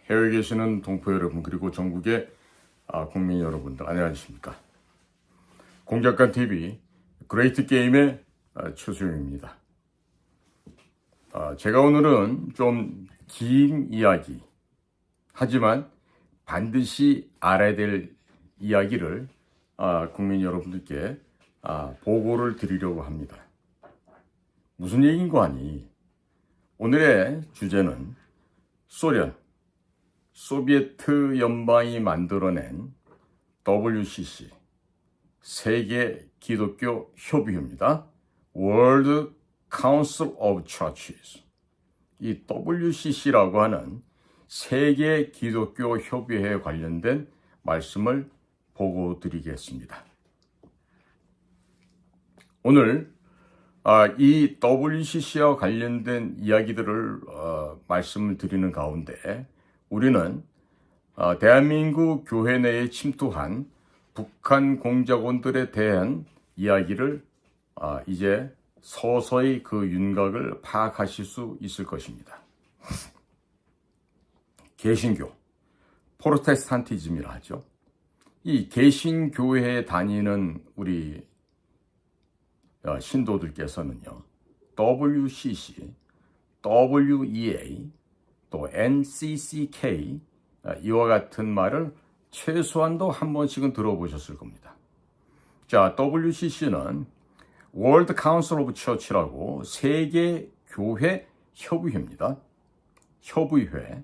해외에 계시는 동포 여러분 그리고 전국의 국민 여러분들 안녕하십니까. 공작관 TV 그레이트 게임의 최수영입니다. 제가 오늘은 좀 긴 이야기 하지만 반드시 알아야 될 이야기를 국민 여러분들께 보고를 드리려고 합니다. 무슨 얘기인 거 아니? 오늘의 주제는 소비에트 연방이 만들어낸 WCC, 세계 기독교 협의회입니다. World Council of Churches. 이 WCC라고 하는 세계 기독교 협의회에 관련된 말씀을 보고 드리겠습니다. 오늘 이 WCC와 관련된 이야기들을 말씀을 드리는 가운데 우리는 대한민국 교회 내에 침투한 북한 공작원들에 대한 이야기를 이제 서서히 그 윤곽을 파악하실 수 있을 것입니다. 개신교, 프로테스탄티즘이라 하죠. 이 개신교회에 다니는 우리 신도들께서는요, WCC, WEA, 또 NCCK 이와 같은 말을 최소한도 한 번씩은 들어보셨을 겁니다. 자, WCC는 World Council of Church라고 세계 교회 협의회입니다. 협의회.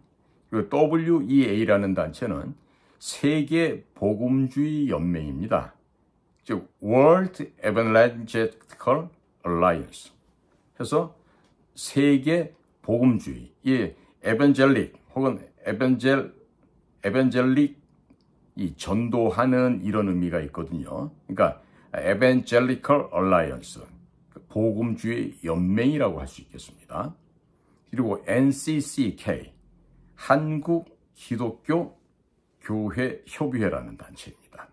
그리고 WEA라는 단체는 세계 복음주의 연맹입니다. 즉 World Evangelical Alliance. 해서 세계 복음주의, 이 에반젤릭 혹은 에반젤릭 이 전도하는 이런 의미가 있거든요. 그러니까 Evangelical Alliance, 복음주의 연맹이라고 할 수 있겠습니다. 그리고 NCCK, 한국 기독교 교회 협의회라는 단체입니다.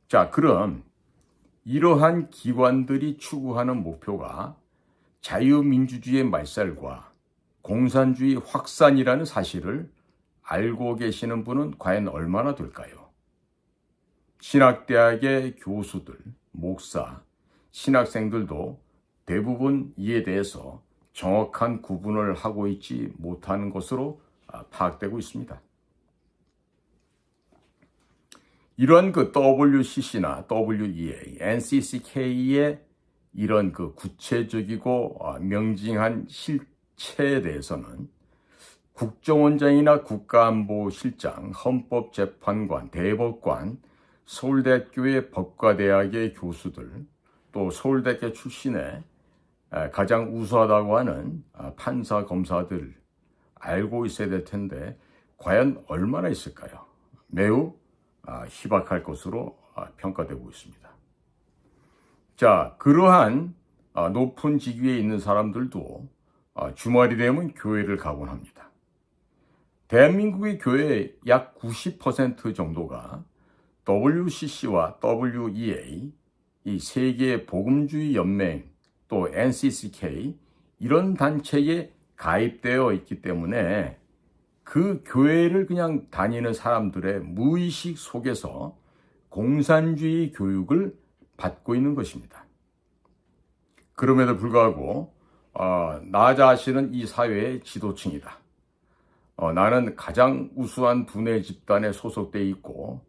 자, 그럼 이러한 기관들이 추구하는 목표가 자유민주주의의 말살과 공산주의 확산이라는 사실을 알고 계시는 분은 과연 얼마나 될까요? 신학대학의 교수들, 목사, 신학생들도 대부분 이에 대해서 정확한 구분을 하고 있지 못하는 것으로 파악되고 있습니다. 이러한 그 WCC나 WEA, NCCK의 이런 그 구체적이고 명징한 실체에 대해서는 국정원장이나 국가안보실장, 헌법재판관, 대법관, 서울대학교의 법과대학의 교수들, 또 서울대학교 출신의 가장 우수하다고 하는 판사, 검사들 알고 있어야 될 텐데 과연 얼마나 있을까요? 매우 희박할 것으로 평가되고 있습니다. 자, 그러한 높은 직위에 있는 사람들도 주말이 되면 교회를 가곤 합니다. 대한민국의 교회의 약 90% 정도가 WCC와 WEA, 이 세계 복음주의 연맹, 또 NCCK 이런 단체에 가입되어 있기 때문에 그 교회를 그냥 다니는 사람들의 무의식 속에서 공산주의 교육을 받고 있는 것입니다. 그럼에도 불구하고 나 자신은 이 사회의 지도층이다. 나는 가장 우수한 두뇌 집단에 소속되어 있고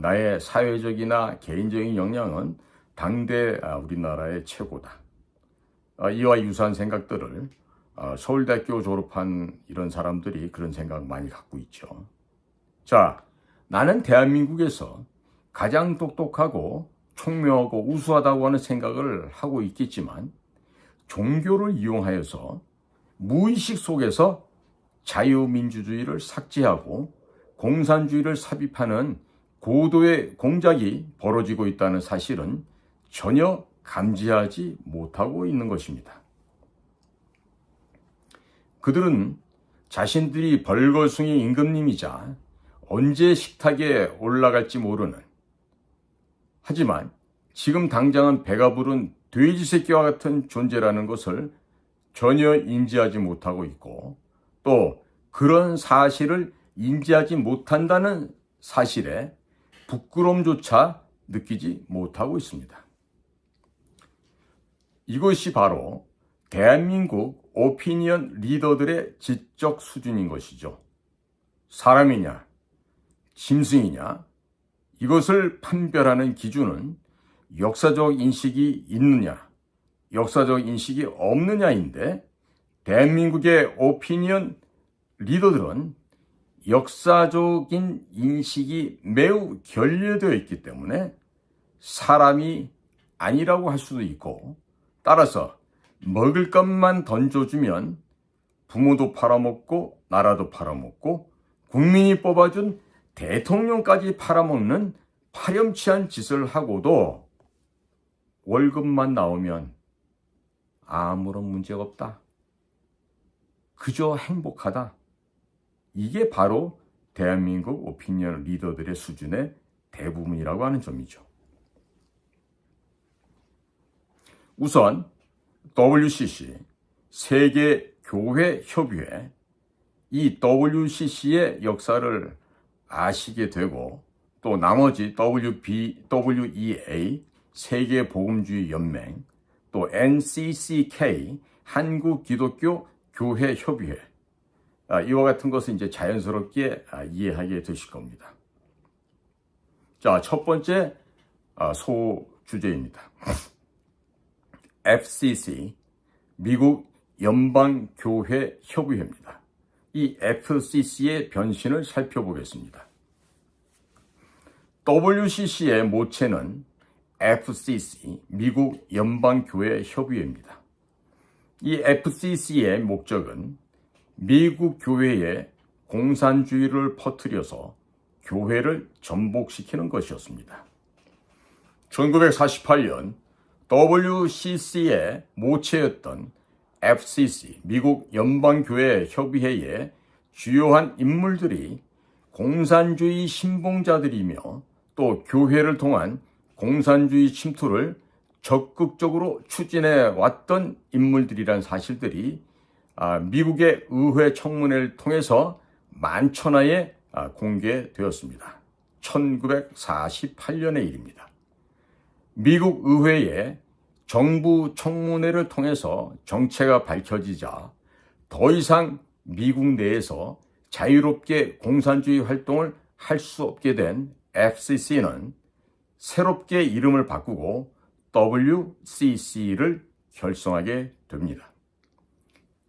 나의 사회적이나 개인적인 역량은 당대 우리나라의 최고다. 이와 유사한 생각들을 서울대학교 졸업한 이런 사람들이 그런 생각 많이 갖고 있죠. 자, 나는 대한민국에서 가장 똑똑하고 총명하고 우수하다고 하는 생각을 하고 있겠지만 종교를 이용하여서 무의식 속에서 자유민주주의를 삭제하고 공산주의를 삽입하는 고도의 공작이 벌어지고 있다는 사실은 전혀 감지하지 못하고 있는 것입니다. 그들은 자신들이 벌거숭이 임금님이자 언제 식탁에 올라갈지 모르는, 하지만 지금 당장은 배가 부른 돼지 새끼와 같은 존재라는 것을 전혀 인지하지 못하고 있고 또 그런 사실을 인지하지 못한다는 사실에 부끄러움조차 느끼지 못하고 있습니다. 이것이 바로 대한민국 오피니언 리더들의 지적 수준인 것이죠. 사람이냐, 짐승이냐, 이것을 판별하는 기준은 역사적 인식이 있느냐, 역사적 인식이 없느냐인데, 대한민국의 오피니언 리더들은 역사적인 인식이 매우 결여되어 있기 때문에 사람이 아니라고 할 수도 있고, 따라서 먹을 것만 던져주면 부모도 팔아먹고 나라도 팔아먹고 국민이 뽑아준 대통령까지 팔아먹는 파렴치한 짓을 하고도 월급만 나오면 아무런 문제가 없다. 그저 행복하다. 이게 바로 대한민국 오피니언 리더들의 수준의 대부분이라고 하는 점이죠. 우선 WCC, 세계교회협의회, 이 WCC의 역사를 아시게 되고 또 나머지 WEA, 세계복음주의연맹, 또 NCCK, 한국기독교교회협의회, 이와 같은 것을 이제 자연스럽게 이해하게 되실 겁니다. 자, 첫 번째 소주제입니다. FCC, 미국 연방교회협의회입니다. 이 FCC의 변신을 살펴보겠습니다. WCC의 모체는 FCC, 미국 연방교회협의회입니다. 이 FCC의 목적은 미국 교회에 공산주의를 퍼뜨려서 교회를 전복시키는 것이었습니다. 1948년 WCC의 모체였던 FCC, 미국 연방교회협의회의 주요한 인물들이 공산주의 신봉자들이며 또 교회를 통한 공산주의 침투를 적극적으로 추진해 왔던 인물들이란 사실들이 미국의 의회 청문회를 통해서 만천하에 공개되었습니다. 1948년의 일입니다. 미국 의회의 정부 청문회를 통해서 정체가 밝혀지자 더 이상 미국 내에서 자유롭게 공산주의 활동을 할 수 없게 된 FCC는 새롭게 이름을 바꾸고 WCC를 결성하게 됩니다.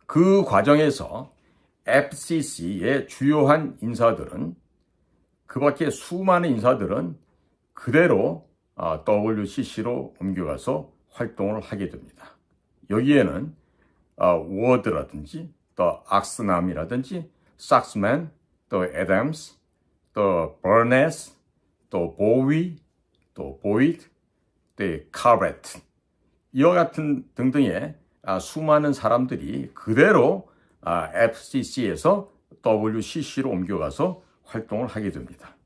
그 과정에서 FCC의 주요한 인사들은, 그 밖에 수많은 인사들은 그대로 WCC로 옮겨가서 활동을 하게 됩니다. 여기에는 워드라든지 또 악스남이라든지 삭스맨, 또 애덤스, 또 버네스, 또 보위, 또 보이드, 또 카베트, 이와 같은 등등의 수많은 사람들이 그대로 FCC에서 WCC로 옮겨가서 활동을 하게 됩니다.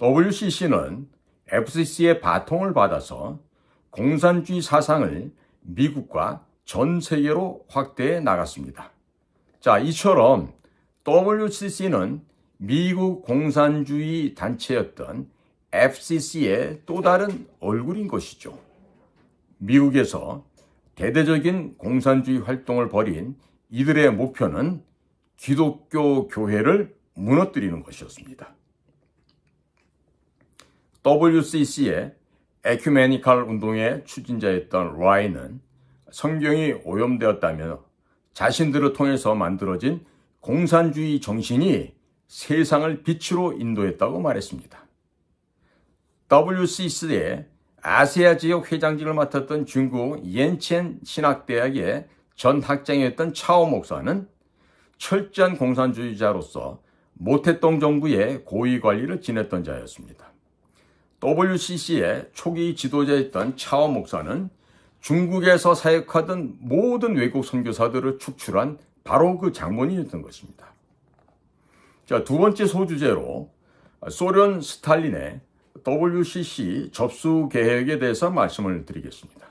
WCC는 FCC의 바통을 받아서 공산주의 사상을 미국과 전 세계로 확대해 나갔습니다. 자, 이처럼 WCC는 미국 공산주의 단체였던 FCC의 또 다른 얼굴인 것이죠. 미국에서 대대적인 공산주의 활동을 벌인 이들의 목표는 기독교 교회를 무너뜨리는 것이었습니다. WCC의 에큐메니칼 운동의 추진자였던 라이는 성경이 오염되었다며 자신들을 통해서 만들어진 공산주의 정신이 세상을 빛으로 인도했다고 말했습니다. WCC의 아시아 지역 회장직을 맡았던 중국 옌첸 신학대학의 전 학장이었던 차오 목사는 철저한 공산주의자로서 모태동 정부의 고위 관리를 지냈던 자였습니다. WCC의 초기 지도자였던 차오 목사는 중국에서 사역하던 모든 외국 선교사들을 축출한 바로 그 장본인이었던 것입니다. 자, 두 번째 소주제로 소련 스탈린의 WCC 접수 계획에 대해서 말씀을 드리겠습니다.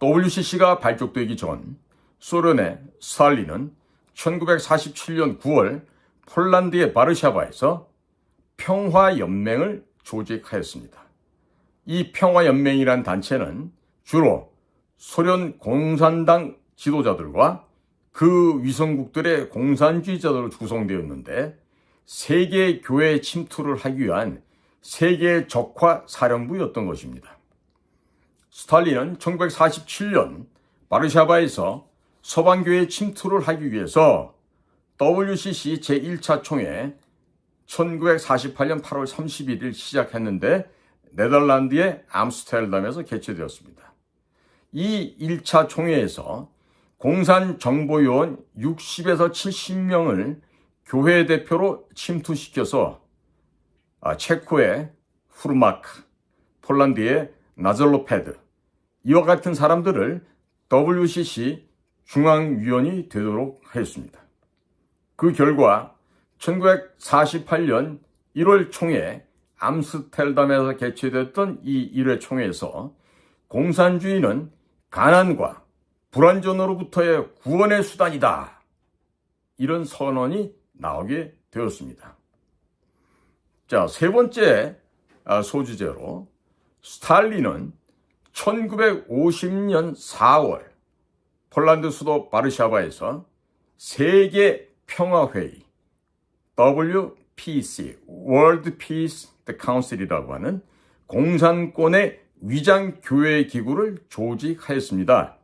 WCC가 발족되기 전 소련의 스탈린은 1947년 9월 폴란드의 바르샤바에서 평화연맹을 조직하였습니다. 이 평화연맹이란 단체는 주로 소련 공산당 지도자들과 그 위성국들의 공산주의자들로 구성되었는데 세계 교회 침투를 하기 위한 세계 적화 사령부였던 것입니다. 스탈린은 1947년 바르샤바에서 서방교회 침투를 하기 위해서 WCC 제1차 총회 1948년 8월 31일 시작했는데 네덜란드의 암스테르담에서 개최되었습니다. 이 1차 총회에서 공산정보요원 60에서 70명을 교회 대표로 침투시켜서 체코의 후르마크, 폴란드의 나졸로페드 이와 같은 사람들을 WCC 중앙위원이 되도록 하였습니다. 그 결과 1948년 1월 총회 암스테르담에서 개최됐던 이 1회 총회에서 공산주의는 가난과 불안전으로부터의 구원의 수단이다. 이런 선언이 나오게 되었습니다. 자, 세 번째 소주제로 스탈린은 1950년 4월 폴란드 수도 바르샤바에서 세계 평화회의 WPC, World Peace Council이라고 하는 공산권의 위장교회 기구를 조직하였습니다.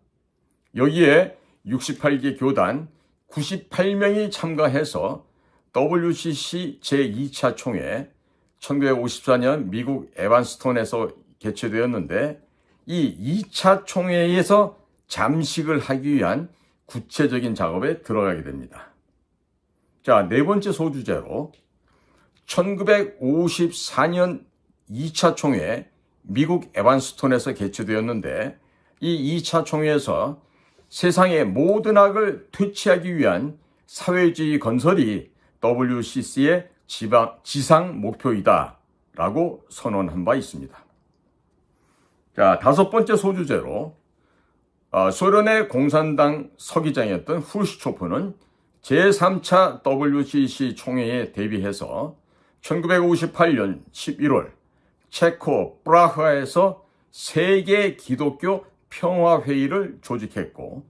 여기에 68개 교단 98명이 참가해서 WCC 제2차 총회 1954년 미국 에반스톤에서 개최되었는데 이 2차 총회에서 잠식을 하기 위한 구체적인 작업에 들어가게 됩니다. 자, 네 번째 소주제로 1954년 2차 총회 미국 에반스톤에서 개최되었는데 이 2차 총회에서 세상의 모든 악을 퇴치하기 위한 사회주의 건설이 WCC의 지상 목표이다 라고 선언한 바 있습니다. 자, 다섯 번째 소주제로 소련의 공산당 서기장이었던 후르시초프는 제3차 WCC 총회에 대비해서 1958년 11월 체코 프라하에서 세계 기독교 평화회의를 조직했고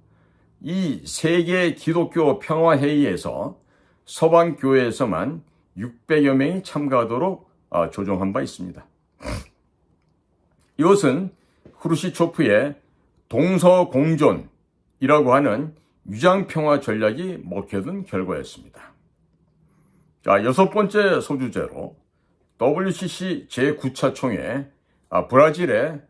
이 세계 기독교 평화회의에서 서방교회에서만 600여 명이 참가하도록 조정한 바 있습니다. 이것은 후르시초프의 동서공존이라고 하는 위장평화 전략이 먹혀든 결과였습니다. 자, 여섯 번째 소주제로 WCC 제9차 총회 브라질의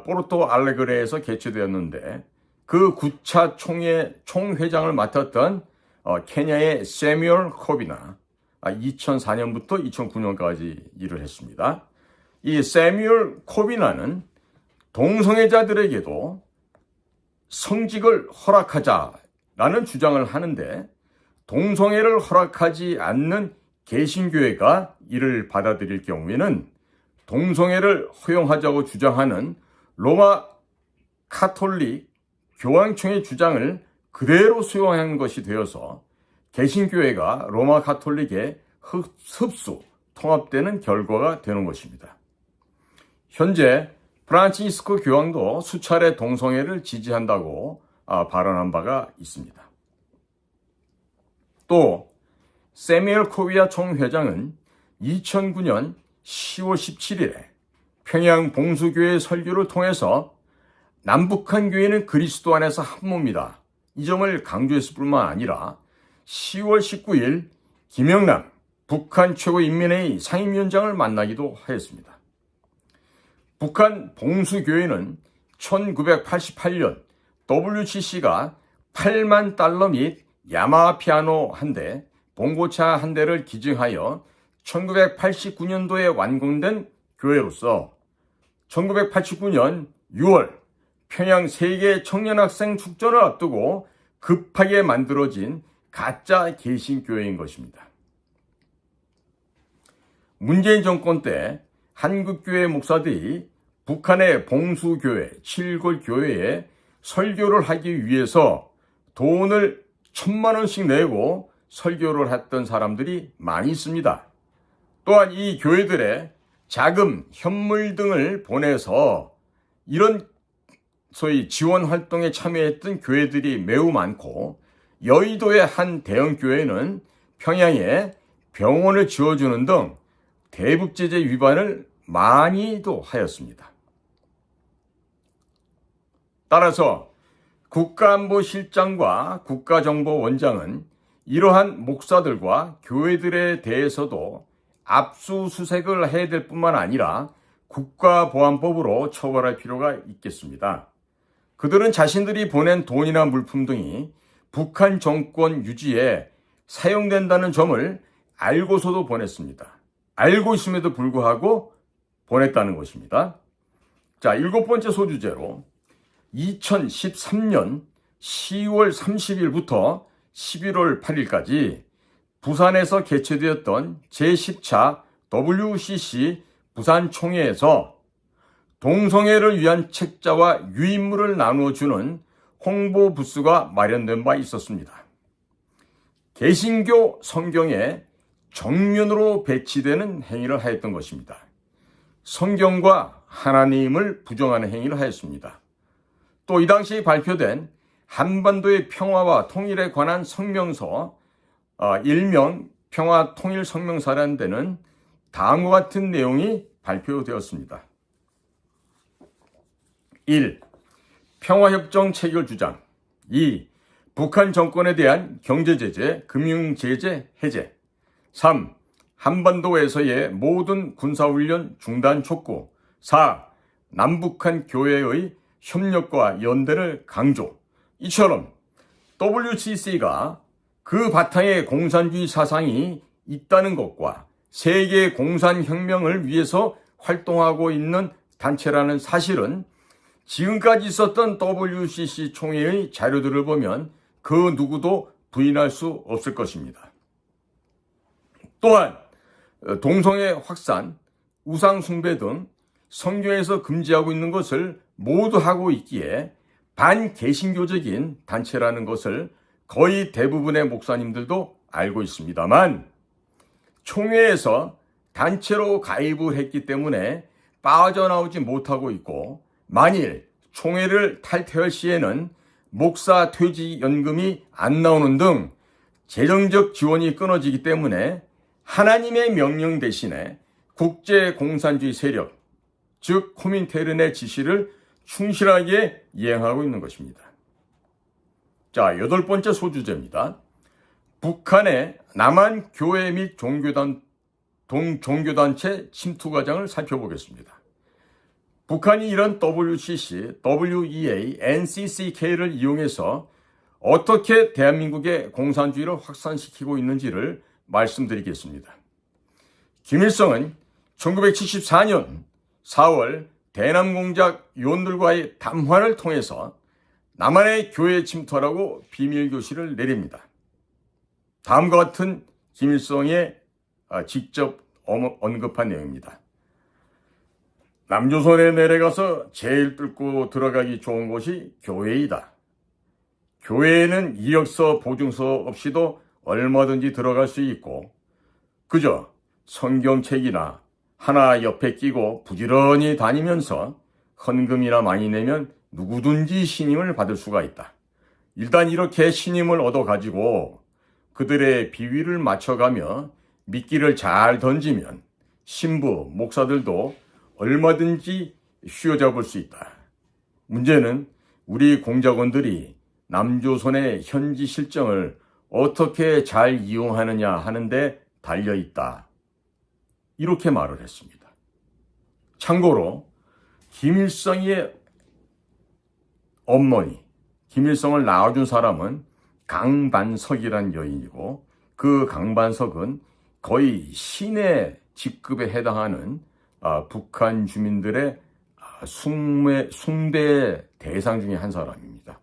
포르토 알레그레에서 개최되었는데 그 9차 총회 총회장을 맡았던 케냐의 세뮤얼 코비나 2004년부터 2009년까지 일을 했습니다. 이 세뮤얼 코비나는 동성애자들에게도 성직을 허락하자라는 주장을 하는데 동성애를 허락하지 않는 개신교회가 이를 받아들일 경우에는 동성애를 허용하자고 주장하는 로마 카톨릭 교황청의 주장을 그대로 수용한 것이 되어서 개신교회가 로마 카톨릭에 흡수, 통합되는 결과가 되는 것입니다. 현재 프란치스코 교황도 수차례 동성애를 지지한다고 발언한 바가 있습니다. 또 세뮤얼 코비아 총회장은 2009년 10월 17일에 평양 봉수교회 설교를 통해서 남북한 교회는 그리스도 안에서 한 몸이다. 이 점을 강조했을 뿐만 아니라 10월 19일 김영남 북한 최고인민회의 상임위원장을 만나기도 하였습니다. 북한 봉수교회는 1988년 WCC가 8만 달러 및 야마하 피아노 한 대, 봉고차 한 대를 기증하여 1989년도에 완공된 교회로서 1989년 6월 평양 세계 청년학생 축전을 앞두고 급하게 만들어진 가짜 개신교회인 것입니다. 문재인 정권 때 한국교회 목사들이 북한의 봉수교회, 칠골교회에 설교를 하기 위해서 돈을 1,000만 원씩 내고 설교를 했던 사람들이 많이 있습니다. 또한 이 교회들의 자금, 현물 등을 보내서 이런 소위 지원 활동에 참여했던 교회들이 매우 많고, 여의도의 한 대형 교회는 평양에 병원을 지어주는 등 대북제재 위반을 많이도 하였습니다. 따라서 국가안보실장과 국가정보원장은 이러한 목사들과 교회들에 대해서도 압수수색을 해야 될 뿐만 아니라 국가보안법으로 처벌할 필요가 있겠습니다. 그들은 자신들이 보낸 돈이나 물품 등이 북한 정권 유지에 사용된다는 점을 알고서도 보냈습니다. 알고 있음에도 불구하고 보냈다는 것입니다. 자, 7번째 소주제로 2013년 10월 30일부터 11월 8일까지 부산에서 개최되었던 제10차 WCC 부산총회에서 동성애를 위한 책자와 유인물을 나누어주는 홍보 부스가 마련된 바 있었습니다. 개신교 성경에 정면으로 배치되는 행위를 하였던 것입니다. 성경과 하나님을 부정하는 행위를 하였습니다. 또 이 당시 발표된 한반도의 평화와 통일에 관한 성명서, 일명 평화통일성명서라는 데는 다음과 같은 내용이 발표되었습니다. 1. 평화협정 체결 주장. 2. 북한 정권에 대한 경제제재, 금융제재 해제. 3. 한반도에서의 모든 군사훈련 중단 촉구. 4. 남북한 교회의 협력과 연대를 강조. 이처럼 WCC가 그 바탕에 공산주의 사상이 있다는 것과 세계 공산혁명을 위해서 활동하고 있는 단체라는 사실은 지금까지 있었던 WCC 총회의 자료들을 보면 그 누구도 부인할 수 없을 것입니다. 또한 동성애 확산, 우상숭배 등 성경에서 금지하고 있는 것을 모두 하고 있기에 반개신교적인 단체라는 것을 거의 대부분의 목사님들도 알고 있습니다만, 총회에서 단체로 가입을 했기 때문에 빠져나오지 못하고 있고, 만일 총회를 탈퇴할 시에는 목사 퇴직연금이 안 나오는 등 재정적 지원이 끊어지기 때문에 하나님의 명령 대신에 국제공산주의 세력, 즉 코민테른의 지시를 충실하게 이행하고 있는 것입니다. 자, 8번째 소주제입니다. 북한의 남한 교회 및 종교단체 침투 과정을 살펴보겠습니다. 북한이 이런 WCC, WEA, NCCK를 이용해서 어떻게 대한민국의 공산주의를 확산시키고 있는지를 말씀드리겠습니다. 김일성은 1974년 4월 대남공작 요원들과의 담화를 통해서 남한의 교회 침투라고 비밀교시를 내립니다. 다음과 같은 김일성의 직접 언급한 내용입니다. 남조선에 내려가서 제일 뚫고 들어가기 좋은 곳이 교회이다. 교회에는 이력서, 보증서 없이도 얼마든지 들어갈 수 있고, 그저 성경책이나 하나 옆에 끼고 부지런히 다니면서 헌금이나 많이 내면 누구든지 신임을 받을 수가 있다. 일단 이렇게 신임을 얻어가지고 그들의 비위를 맞춰가며 미끼를 잘 던지면 신부, 목사들도 얼마든지 휘어잡을 수 있다. 문제는 우리 공작원들이 남조선의 현지 실정을 어떻게 잘 이용하느냐 하는데 달려있다. 이렇게 말을 했습니다. 참고로 김일성의 어머니, 김일성을 낳아준 사람은 강반석이란 여인이고, 그 강반석은 거의 신의 직급에 해당하는 북한 주민들의 숭배 대상 중에 한 사람입니다.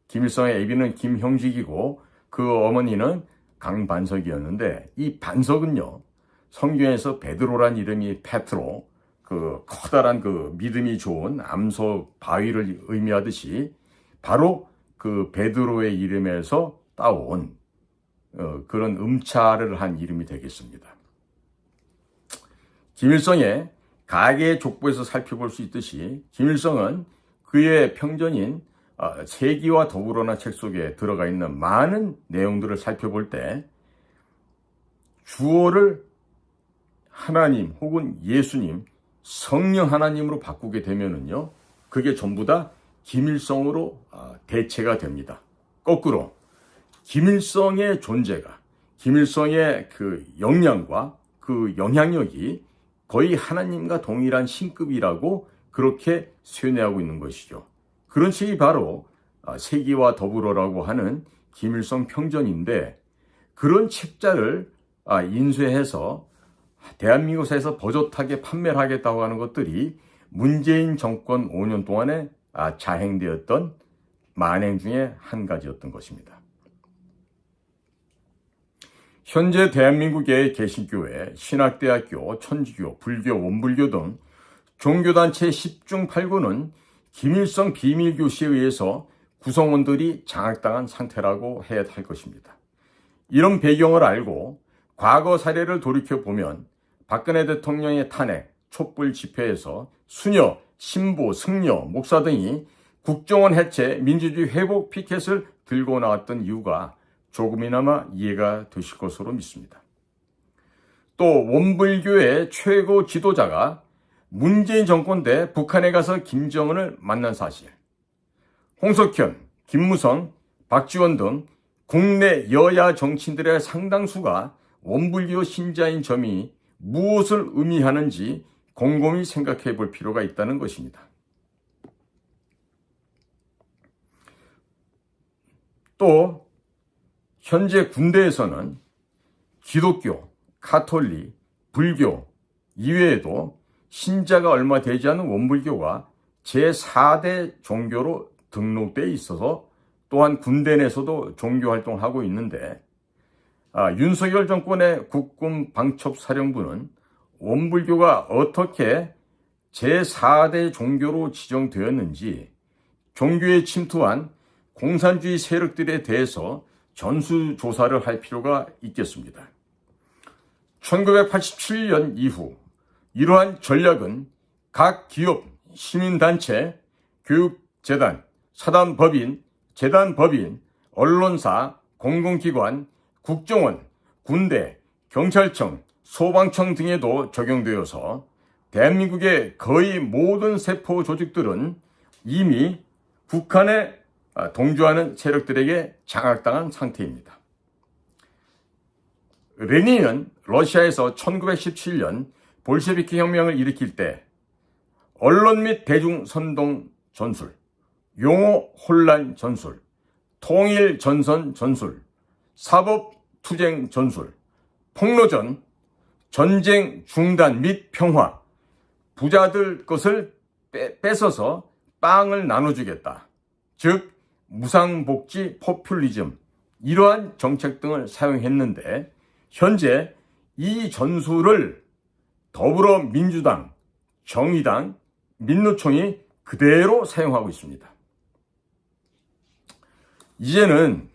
김일성의 애비는 김형직이고 그 어머니는 강반석이었는데, 이 반석은요, 성경에서 베드로란 이름이 페트로, 그 커다란 그 믿음이 좋은 암석 바위를 의미하듯이 바로 그 베드로의 이름에서 따온 그런 음차를 한 이름이 되겠습니다. 김일성의 가계의 족보에서 살펴볼 수 있듯이 김일성은 그의 평전인 세기와 더불어나 책 속에 들어가 있는 많은 내용들을 살펴볼 때 주어를 하나님 혹은 예수님, 성령 하나님으로 바꾸게 되면은요, 그게 전부 다 김일성으로 대체가 됩니다. 거꾸로 김일성의 존재가, 김일성의 그 역량과 그 영향력이 거의 하나님과 동일한 신급이라고 그렇게 쇠뇌하고 있는 것이죠. 그런 책이 바로 세기와 더불어라고 하는 김일성 평전인데, 그런 책자를 인쇄해서 대한민국에서 버젓하게 판매를 하겠다고 하는 것들이 문재인 정권 5년 동안에 자행되었던 만행 중에 한 가지였던 것입니다. 현재 대한민국의 개신교회, 신학대학교, 천주교, 불교, 원불교 등 종교단체 10중 8구는 김일성 비밀교시에 의해서 구성원들이 장악당한 상태라고 해야 할 것입니다. 이런 배경을 알고 과거 사례를 돌이켜보면 박근혜 대통령의 탄핵, 촛불 집회에서 수녀, 신부, 승려, 목사 등이 국정원 해체, 민주주의 회복 피켓을 들고 나왔던 이유가 조금이나마 이해가 되실 것으로 믿습니다. 또 원불교의 최고 지도자가 문재인 정권 때 북한에 가서 김정은을 만난 사실, 홍석현, 김무성, 박지원 등 국내 여야 정치인들의 상당수가 원불교 신자인 점이 무엇을 의미하는지 곰곰이 생각해 볼 필요가 있다는 것입니다. 또 현재 군대에서는 기독교, 가톨릭, 불교 이외에도 신자가 얼마 되지 않은 원불교가 제4대 종교로 등록되어 있어서 또한 군대 내에서도 종교활동을 하고 있는데, 윤석열 정권의 국군 방첩사령부는 원불교가 어떻게 제4대 종교로 지정되었는지 종교에 침투한 공산주의 세력들에 대해서 전수조사를 할 필요가 있겠습니다. 1987년 이후 이러한 전략은 각 기업, 시민단체, 교육재단, 사단법인, 재단법인, 언론사, 공공기관, 국정원, 군대, 경찰청, 소방청 등에도 적용되어서 대한민국의 거의 모든 세포 조직들은 이미 북한에 동조하는 세력들에게 장악당한 상태입니다. 레닌은 러시아에서 1917년 볼셰비키 혁명을 일으킬 때 언론 및 대중 선동 전술, 용어 혼란 전술, 통일 전선 전술, 사법 투쟁 전술, 폭로전, 전쟁 중단 및 평화, 부자들 것을 뺏어서 빵을 나눠주겠다. 즉 무상복지 포퓰리즘, 이러한 정책 등을 사용했는데 현재 이 전술을 더불어민주당, 정의당, 민노총이 그대로 사용하고 있습니다. 이제는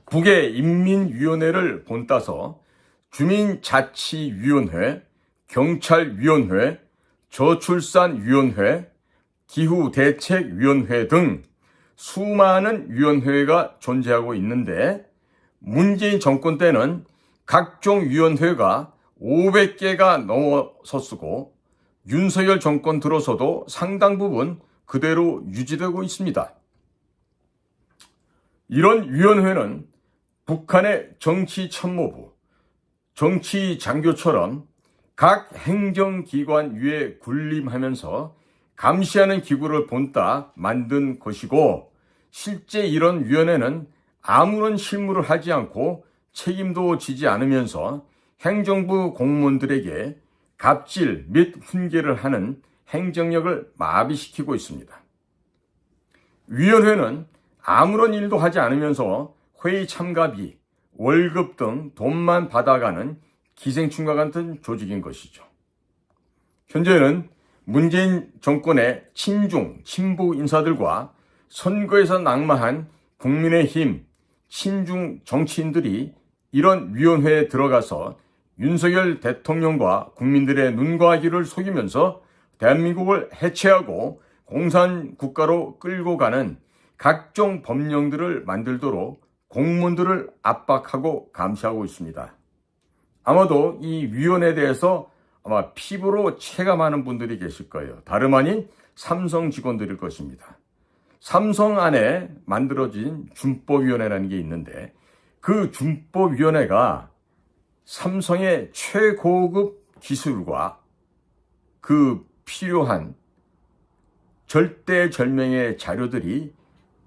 북의 인민위원회를 본따서 주민자치위원회, 경찰위원회, 저출산위원회, 기후대책위원회 등 수많은 위원회가 존재하고 있는데, 문재인 정권 때는 각종 위원회가 500개가 넘어섰고 윤석열 정권 들어서도 상당 부분 그대로 유지되고 있습니다. 이런 위원회는 북한의 정치참모부, 정치장교처럼 각 행정기관 위에 군림하면서 감시하는 기구를 본따 만든 것이고, 실제 이런 위원회는 아무런 실무를 하지 않고 책임도 지지 않으면서 행정부 공무원들에게 갑질 및 훈계를 하는 행정력을 마비시키고 있습니다. 위원회는 아무런 일도 하지 않으면서 회의 참가비, 월급 등 돈만 받아가는 기생충과 같은 조직인 것이죠. 현재는 문재인 정권의 친중, 친부 인사들과 선거에서 낙마한 국민의힘 친중 정치인들이 이런 위원회에 들어가서 윤석열 대통령과 국민들의 눈과 귀를 속이면서 대한민국을 해체하고 공산국가로 끌고 가는 각종 법령들을 만들도록 공무원들을 압박하고 감시하고 있습니다. 아마도 이 위원회에 대해서 아마 피부로 체감하는 분들이 계실 거예요. 다름 아닌 삼성 직원들일 것입니다. 삼성 안에 만들어진 준법위원회라는 게 있는데 그 준법위원회가 삼성의 최고급 기술과 그 필요한 절대절명의 자료들이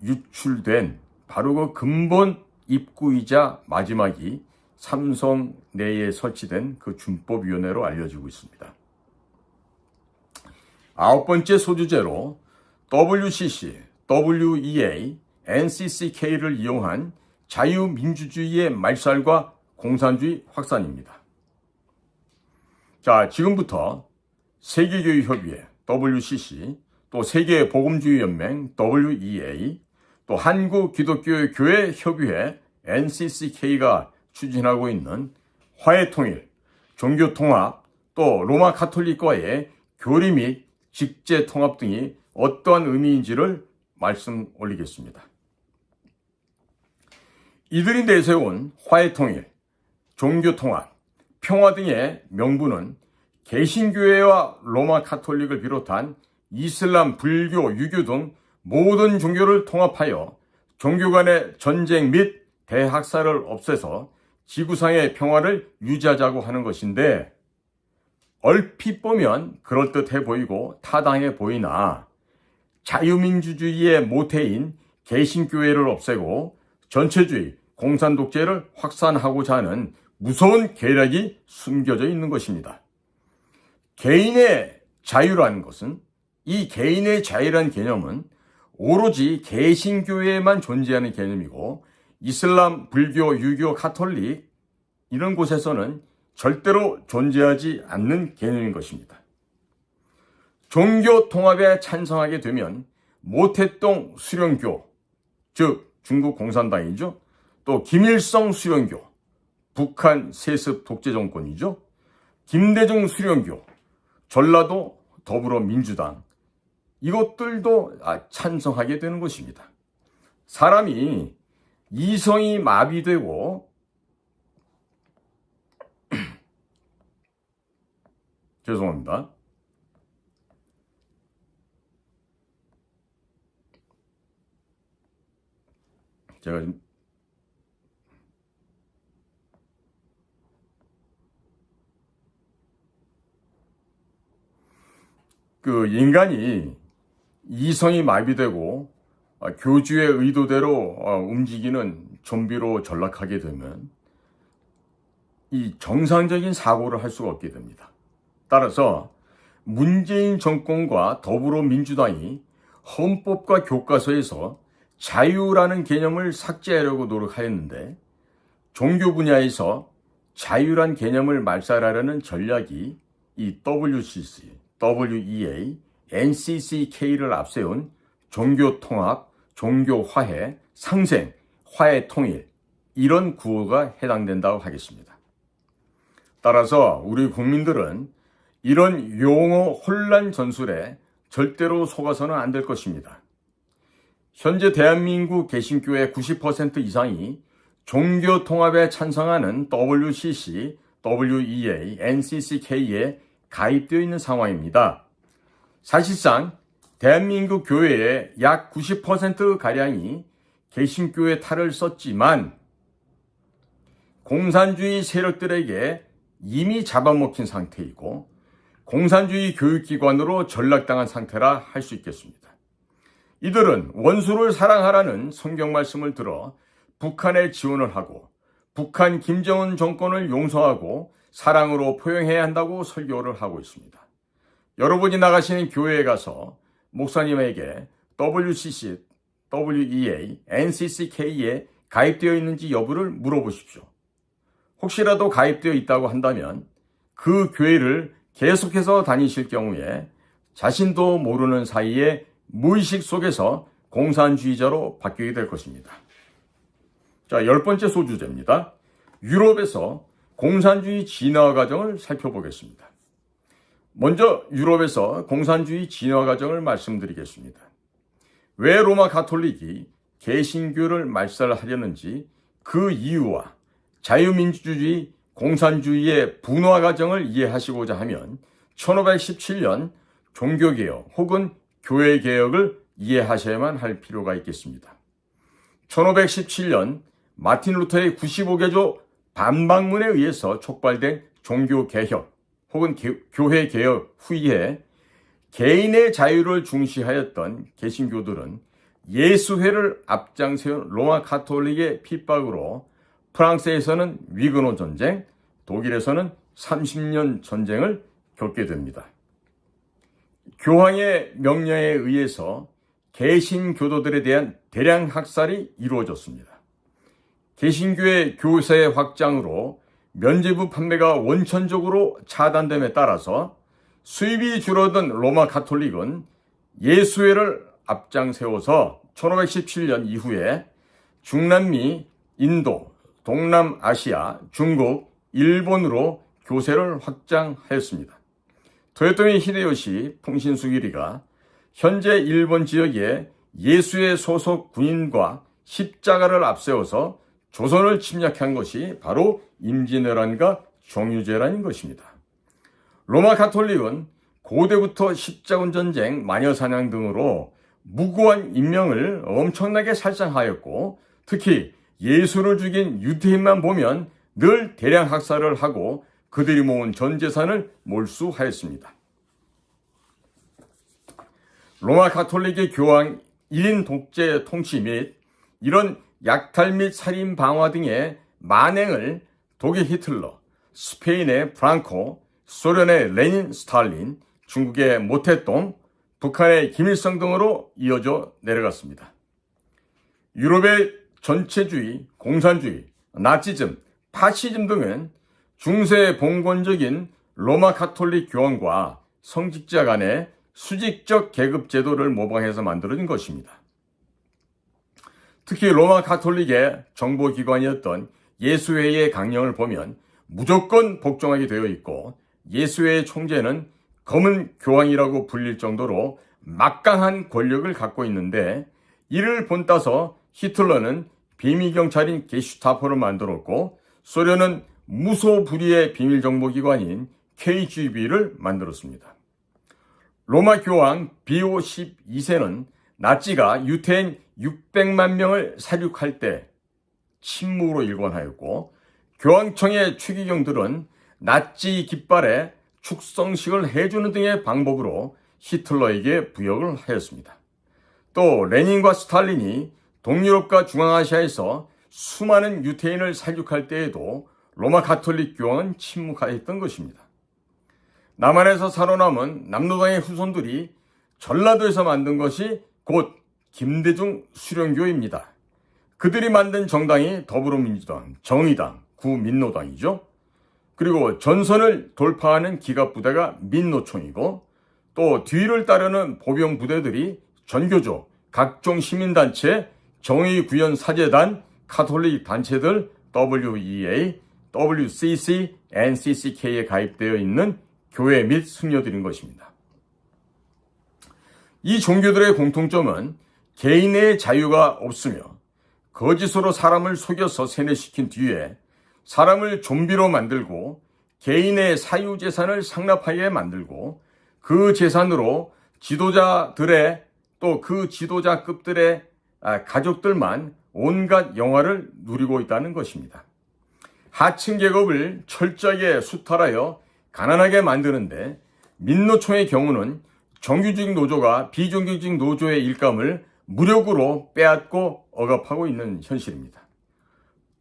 유출된 바로 그 근본 입구이자 마지막이 삼성 내에 설치된 그 준법위원회로 알려지고 있습니다. 9번째 소주제로 WCC, WEA, NCCK를 이용한 자유민주주의의 말살과 공산주의 확산입니다. 자, 지금부터 세계교회협의회, WCC, 또 세계복음주의연맹, WEA, 또 한국기독교교회협의회, NCCK가 추진하고 있는 화해통일, 종교통합, 또 로마 카톨릭과의 교리 및 직제통합 등이 어떠한 의미인지를 말씀 올리겠습니다. 이들이 내세운 화해통일, 종교통합, 평화 등의 명분은 개신교회와 로마 카톨릭을 비롯한 이슬람, 불교, 유교 등 모든 종교를 통합하여 종교 간의 전쟁 및 대학살을 없애서 지구상의 평화를 유지하자고 하는 것인데 얼핏 보면 그럴듯해 보이고 타당해 보이나 자유민주주의의 모태인 개신교회를 없애고 전체주의, 공산독재를 확산하고자 하는 무서운 계략이 숨겨져 있는 것입니다. 개인의 자유라는 것은 이 개인의 자유라는 개념은 오로지 개신교회에만 존재하는 개념이고 이슬람, 불교, 유교, 카톨릭 이런 곳에서는 절대로 존재하지 않는 개념인 것입니다. 종교 통합에 찬성하게 되면 모태동 수령교, 즉 중국 공산당이죠. 또 김일성 수령교, 북한 세습 독재 정권이죠. 김대중 수령교, 전라도 더불어민주당 이것들도 찬성하게 되는 것입니다. 사람이 이성이 마비되고 죄송합니다. 제가 지금 인간이 이성이 마비되고 교주의 의도대로 움직이는 좀비로 전락하게 되면 이 정상적인 사고를 할 수가 없게 됩니다. 따라서 문재인 정권과 더불어민주당이 헌법과 교과서에서 자유라는 개념을 삭제하려고 노력하였는데 종교 분야에서 자유란 개념을 말살하려는 전략이 이 WCC, WEA, NCCK를 앞세운 종교통합, 종교화해, 상생, 화해통일 이런 구호가 해당된다고 하겠습니다. 따라서 우리 국민들은 이런 용어 혼란 전술에 절대로 속아서는 안 될 것입니다. 현재 대한민국 개신교의 90% 이상이 종교통합에 찬성하는 WCC, WEA, NCCK에 가입되어 있는 상황입니다. 사실상 대한민국 교회의 약 90%가량이 개신교의 탈을 썼지만 공산주의 세력들에게 이미 잡아먹힌 상태이고 공산주의 교육기관으로 전락당한 상태라 할 수 있겠습니다. 이들은 원수를 사랑하라는 성경 말씀을 들어 북한에 지원을 하고 북한 김정은 정권을 용서하고 사랑으로 포용해야 한다고 설교를 하고 있습니다. 여러분이 나가시는 교회에 가서 목사님에게 WCC, WEA, NCCK에 가입되어 있는지 여부를 물어보십시오. 혹시라도 가입되어 있다고 한다면 그 교회를 계속해서 다니실 경우에 자신도 모르는 사이에 무의식 속에서 공산주의자로 바뀌게 될 것입니다. 자, 10번째 소주제입니다. 유럽에서 공산주의 진화 과정을 살펴보겠습니다. 먼저 유럽에서 공산주의 진화 과정을 말씀드리겠습니다. 왜 로마 가톨릭이 개신교를 말살하려는지 그 이유와 자유민주주의, 공산주의의 분화 과정을 이해하시고자 하면 1517년 종교개혁 혹은 교회개혁을 이해하셔야만 할 필요가 있겠습니다. 1517년 마틴 루터의 95개조 반박문에 의해서 촉발된 종교개혁 혹은 교회개혁 후에 개인의 자유를 중시하였던 개신교들은 예수회를 앞장세운 로마 가톨릭의 핍박으로 프랑스에서는 위그노 전쟁, 독일에서는 30년 전쟁을 겪게 됩니다. 교황의 명령에 의해서 개신교도들에 대한 대량 학살이 이루어졌습니다. 개신교의 교세 확장으로 면죄부 판매가 원천적으로 차단됨에 따라서 수입이 줄어든 로마 가톨릭은 예수회를 앞장세워서 1517년 이후에 중남미, 인도, 동남아시아, 중국, 일본으로 교세를 확장하였습니다. 토요토미 히데요시 풍신수기리가 현재 일본 지역에 예수의 소속 군인과 십자가를 앞세워서 조선을 침략한 것이 바로 임진왜란과 정유재란인 것입니다. 로마 가톨릭은 고대부터 십자군 전쟁, 마녀사냥 등으로 무고한 인명을 엄청나게 살상하였고 특히 예수를 죽인 유대인만 보면 늘 대량 학살을 하고 그들이 모은 전 재산을 몰수하였습니다. 로마 가톨릭의 교황 1인 독재 통치 및 이런 약탈 및 살인 방화 등의 만행을 독일 히틀러, 스페인의 프랑코, 소련의 레닌, 스탈린, 중국의 모태똥, 북한의 김일성 등으로 이어져 내려갔습니다. 유럽의 전체주의, 공산주의, 나치즘, 파시즘 등은 중세 봉건적인 로마 가톨릭 교황과 성직자 간의 수직적 계급 제도를 모방해서 만들어진 것입니다. 특히 로마 가톨릭의 정보기관이었던 예수회의 강령을 보면 무조건 복종하게 되어 있고 예수회의 총재는 검은 교황이라고 불릴 정도로 막강한 권력을 갖고 있는데 이를 본따서 히틀러는 비밀경찰인 게슈타포를 만들었고 소련은 무소불위의 비밀정보기관인 KGB를 만들었습니다. 로마 교황 비오 12세는 나치가 유태인 600만 명을 살육할 때 침묵으로 일관하였고 교황청의 추기경들은 나치 깃발에 축성식을 해주는 등의 방법으로 히틀러에게 부역을 하였습니다. 또 레닌과 스탈린이 동유럽과 중앙아시아에서 수많은 유태인을 살육할 때에도 로마 가톨릭 교황은 침묵하였던 것입니다. 남한에서 살아남은 남로당의 후손들이 전라도에서 만든 것이 곧 김대중 수령교입니다. 그들이 만든 정당이 더불어민주당, 정의당, 구민노당이죠. 그리고 전선을 돌파하는 기갑부대가 민노총이고 또 뒤를 따르는 보병부대들이 전교조, 각종 시민단체, 정의구현사재단, 가톨릭 단체들 WEA, WCC, NCCK에 가입되어 있는 교회 및 승려들인 것입니다. 이 종교들의 공통점은 개인의 자유가 없으며 거짓으로 사람을 속여서 세뇌시킨 뒤에 사람을 좀비로 만들고 개인의 사유재산을 상납하게 만들고 그 재산으로 지도자들의 또 그 지도자급들의 가족들만 온갖 영화를 누리고 있다는 것입니다. 하층 계급을 철저하게 수탈하여 가난하게 만드는데 민노총의 경우는 정규직 노조가 비정규직 노조의 일감을 무력으로 빼앗고 억압하고 있는 현실입니다.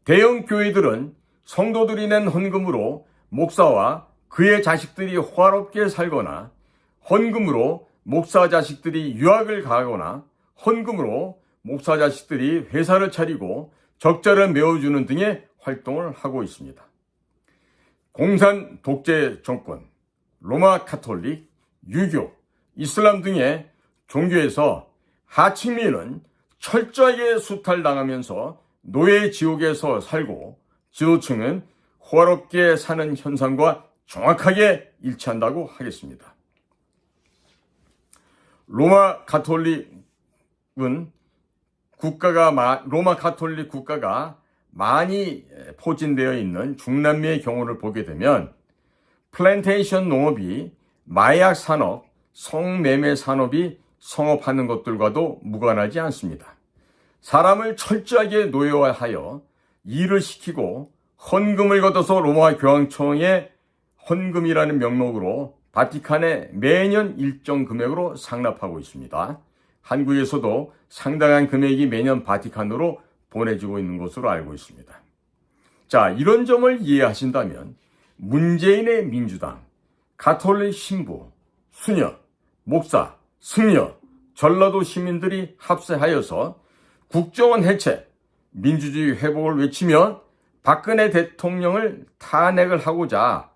대형 교회들은 성도들이 낸 헌금으로 목사와 그의 자식들이 호화롭게 살거나 헌금으로 목사 자식들이 유학을 가거나 헌금으로 목사 자식들이 회사를 차리고 적자를 메워주는 등의 활동을 하고 있습니다. 공산 독재 정권, 로마 가톨릭, 유교, 이슬람 등의 종교에서 하층민은 철저하게 수탈당하면서 노예 지옥에서 살고 지도층은 호화롭게 사는 현상과 정확하게 일치한다고 하겠습니다. 로마 가톨릭 국가가 많이 포진되어 있는 중남미의 경우를 보게 되면 플랜테이션 농업이 마약 산업, 성매매 산업이 성업하는 것들과도 무관하지 않습니다. 사람을 철저하게 노예화하여 일을 시키고 헌금을 걷어서 로마 교황청에 헌금이라는 명목으로 바티칸에 매년 일정 금액으로 상납하고 있습니다. 한국에서도 상당한 금액이 매년 바티칸으로 보내지고 있는 것으로 알고 있습니다. 자, 이런 점을 이해하신다면 문재인의 민주당, 가톨릭 신부, 수녀, 목사, 승려, 전라도 시민들이 합세하여서 국정원 해체, 민주주의 회복을 외치며 박근혜 대통령을 탄핵을 하고자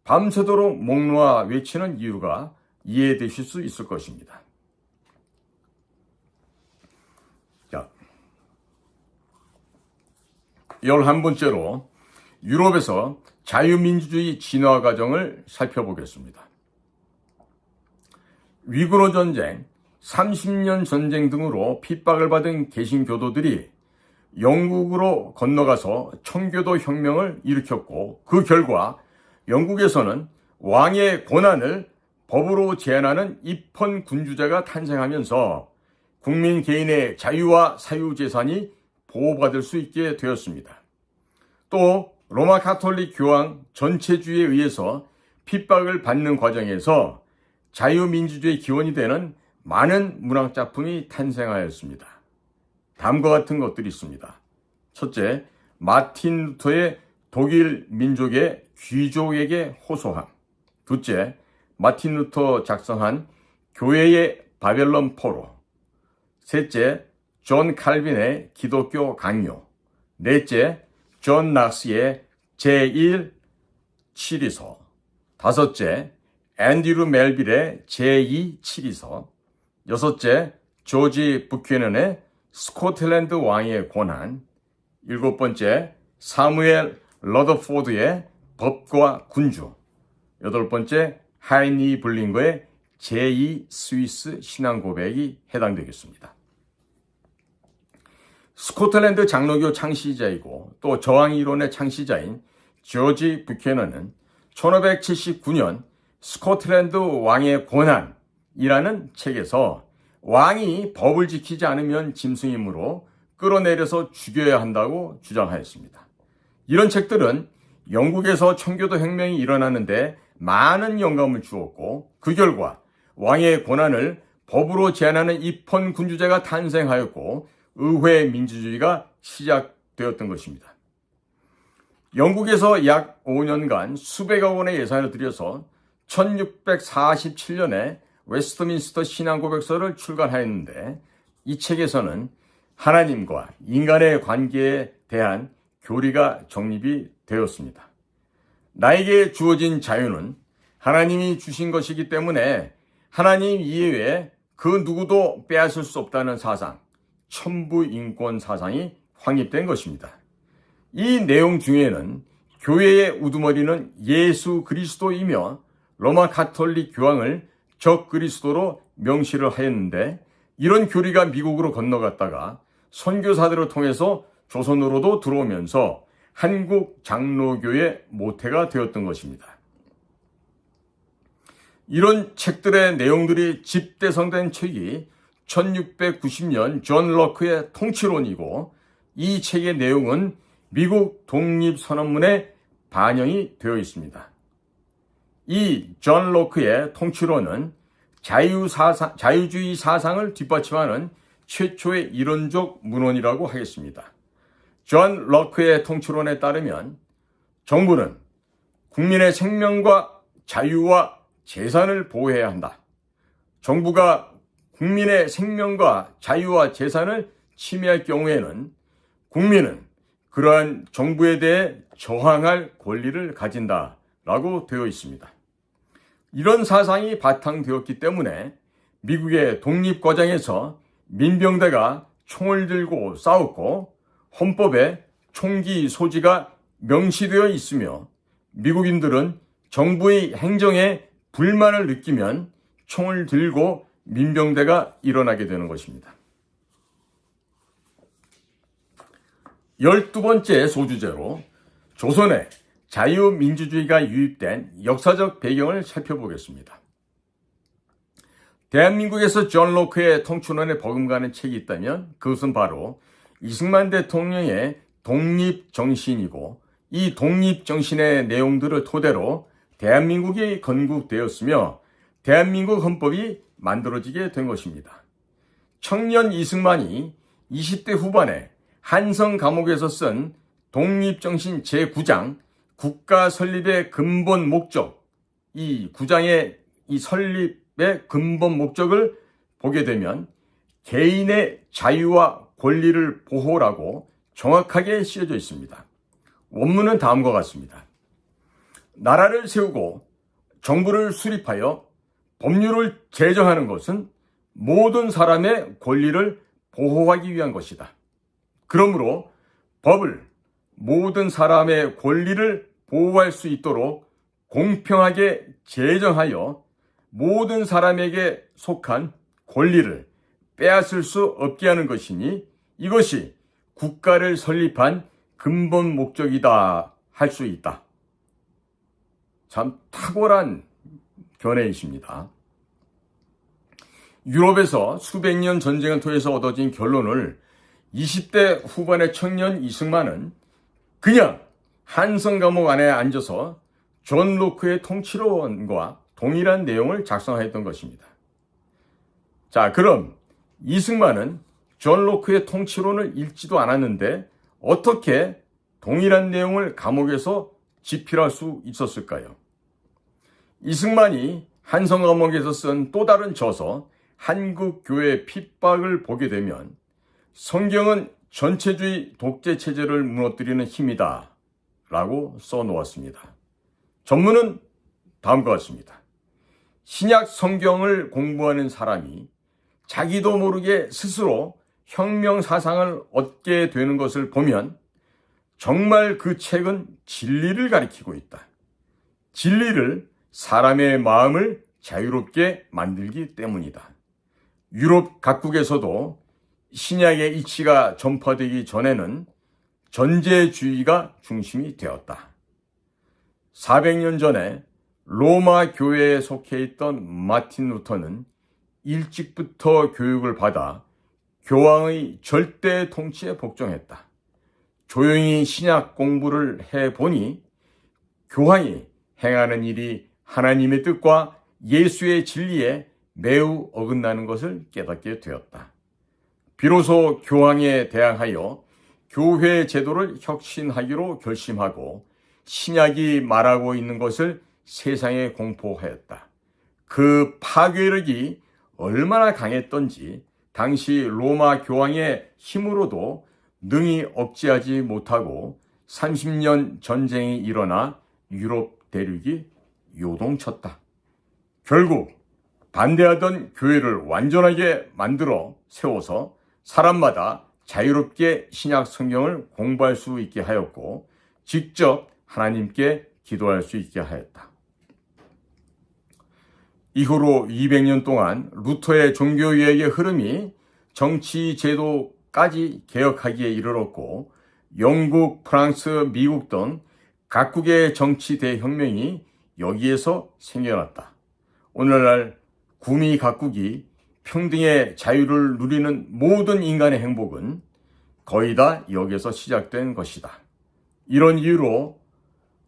밤새도록 목 놓아 외치는 이유가 이해되실 수 있을 것입니다. 자, 11번째로 유럽에서 자유민주주의 진화 과정을 살펴보겠습니다. 위구르 전쟁, 30년 전쟁 등으로 핍박을 받은 개신교도들이 영국으로 건너가서 청교도 혁명을 일으켰고 그 결과 영국에서는 왕의 권한을 법으로 제한하는 입헌 군주제가 탄생하면서 국민 개인의 자유와 사유재산이 보호받을 수 있게 되었습니다. 또 로마 가톨릭 교황 전체주의에 의해서 핍박을 받는 과정에서 자유민주주의 기원이 되는 많은 문학작품이 탄생하였습니다. 다음과 같은 것들이 있습니다. 첫째, 마틴 루터의 독일 민족의 귀족에게 호소함. 둘째, 마틴 루터 작성한 교회의 바벨론 포로. 셋째, 존 칼빈의 기독교 강요. 넷째, 존 낙스의 제1 치리서. 다섯째, 앤드류 멜빌의 제2 치리서. 여섯째, 조지 부캐넌의 스코틀랜드 왕의 권한. 일곱 번째, 사무엘 러더포드의 법과 군주. 여덟 번째, 하이니 블링거의 제2 스위스 신앙 고백이 해당되겠습니다. 스코틀랜드 장로교 창시자이고 또 저항 이론의 창시자인 조지 부캐넌은 1579년 스코틀랜드 왕의 권한이라는 책에서 왕이 법을 지키지 않으면 짐승이므로 끌어내려서 죽여야 한다고 주장하였습니다. 이런 책들은 영국에서 청교도 혁명이 일어나는데 많은 영감을 주었고 그 결과 왕의 권한을 법으로 제한하는 입헌 군주제가 탄생하였고 의회 민주주의가 시작되었던 것입니다. 영국에서 약 5년간 수백억 원의 예산을 들여서 1647년에 웨스트민스터 신앙고백서를 출간하였는데 이 책에서는 하나님과 인간의 관계에 대한 교리가 정립이 되었습니다. 나에게 주어진 자유는 하나님이 주신 것이기 때문에 하나님 이외에 그 누구도 빼앗을 수 없다는 사상, 천부인권 사상이 확립된 것입니다. 이 내용 중에는 교회의 우두머리는 예수 그리스도이며 로마 가톨릭 교황을 적 그리스도로 명시를 하였는데 이런 교리가 미국으로 건너갔다가 선교사들을 통해서 조선으로도 들어오면서 한국 장로교의 모태가 되었던 것입니다. 이런 책들의 내용들이 집대성된 책이 1690년 존 럭크의 통치론이고 이 책의 내용은 미국 독립선언문에 반영이 되어 있습니다. 이 존 럭크의 통치론은 자유주의 사상을 뒷받침하는 최초의 이론적 문헌이라고 하겠습니다. 존 럭크의 통치론에 따르면 정부는 국민의 생명과 자유와 재산을 보호해야 한다. 정부가 국민의 생명과 자유와 재산을 침해할 경우에는 국민은 그러한 정부에 대해 저항할 권리를 가진다라고 되어 있습니다. 이런 사상이 바탕되었기 때문에 미국의 독립과정에서 민병대가 총을 들고 싸웠고 헌법에 총기 소지가 명시되어 있으며 미국인들은 정부의 행정에 불만을 느끼면 총을 들고 민병대가 일어나게 되는 것입니다. 12번째 소주제로 조선에 자유민주주의가 유입된 역사적 배경을 살펴보겠습니다. 대한민국에서 존 로크의 통치론에 버금가는 책이 있다면 그것은 바로 이승만 대통령의 독립정신이고 이 독립정신의 내용들을 토대로 대한민국이 건국되었으며 대한민국 헌법이 만들어지게 된 것입니다. 청년 이승만이 20대 후반에 한성 감옥에서 쓴 독립정신 제9장 국가 설립의 근본 목적, 이 9장의 이 설립의 근본 목적을 보게 되면 개인의 자유와 권리를 보호라고 정확하게 쓰여져 있습니다. 원문은 다음과 같습니다. 나라를 세우고 정부를 수립하여 법률을 제정하는 것은 모든 사람의 권리를 보호하기 위한 것이다. 그러므로 법을 모든 사람의 권리를 보호할 수 있도록 공평하게 제정하여 모든 사람에게 속한 권리를 빼앗을 수 없게 하는 것이니 이것이 국가를 설립한 근본 목적이다 할 수 있다. 참 탁월한 견해이십니다. 유럽에서 수백 년 전쟁을 통해서 얻어진 결론을 20대 후반의 청년 이승만은 그냥 한성 감옥 안에 앉아서 존 로크의 통치론과 동일한 내용을 작성했던 것입니다. 자, 그럼 이승만은 존 로크의 통치론을 읽지도 않았는데 어떻게 동일한 내용을 감옥에서 집필할 수 있었을까요? 이승만이 한성 감옥에서 쓴 또 다른 저서 한국교회 핍박을 보게 되면 성경은 전체주의 독재 체제를 무너뜨리는 힘이다 라고 써놓았습니다. 전문은 다음과 같습니다. 신약 성경을 공부하는 사람이 자기도 모르게 스스로 혁명 사상을 얻게 되는 것을 보면 정말 그 책은 진리를 가리키고 있다. 진리를 사람의 마음을 자유롭게 만들기 때문이다. 유럽 각국에서도 신약의 이치가 전파되기 전에는 전제주의가 중심이 되었다. 400년 전에 로마 교회에 속해 있던 마틴 루터는 일찍부터 교육을 받아 교황의 절대 통치에 복종했다. 조용히 신약 공부를 해보니 교황이 행하는 일이 하나님의 뜻과 예수의 진리에 매우 어긋나는 것을 깨닫게 되었다. 비로소 교황에 대항하여 교회 제도를 혁신하기로 결심하고 신약이 말하고 있는 것을 세상에 공포하였다. 그 파괴력이 얼마나 강했던지 당시 로마 교황의 힘으로도 능히 억제하지 못하고 30년 전쟁이 일어나 유럽 대륙이 요동쳤다. 결국 반대하던 교회를 완전하게 만들어 세워서 사람마다 자유롭게 신약 성경을 공부할 수 있게 하였고 직접 하나님께 기도할 수 있게 하였다. 이후로 200년 동안 루터의 종교개혁의 흐름이 정치 제도까지 개혁하기에 이르렀고 영국, 프랑스, 미국 등 각국의 정치 대혁명이 여기에서 생겨났다. 오늘날 구미 각국이 평등의 자유를 누리는 모든 인간의 행복은 거의 다 여기서 시작된 것이다. 이런 이유로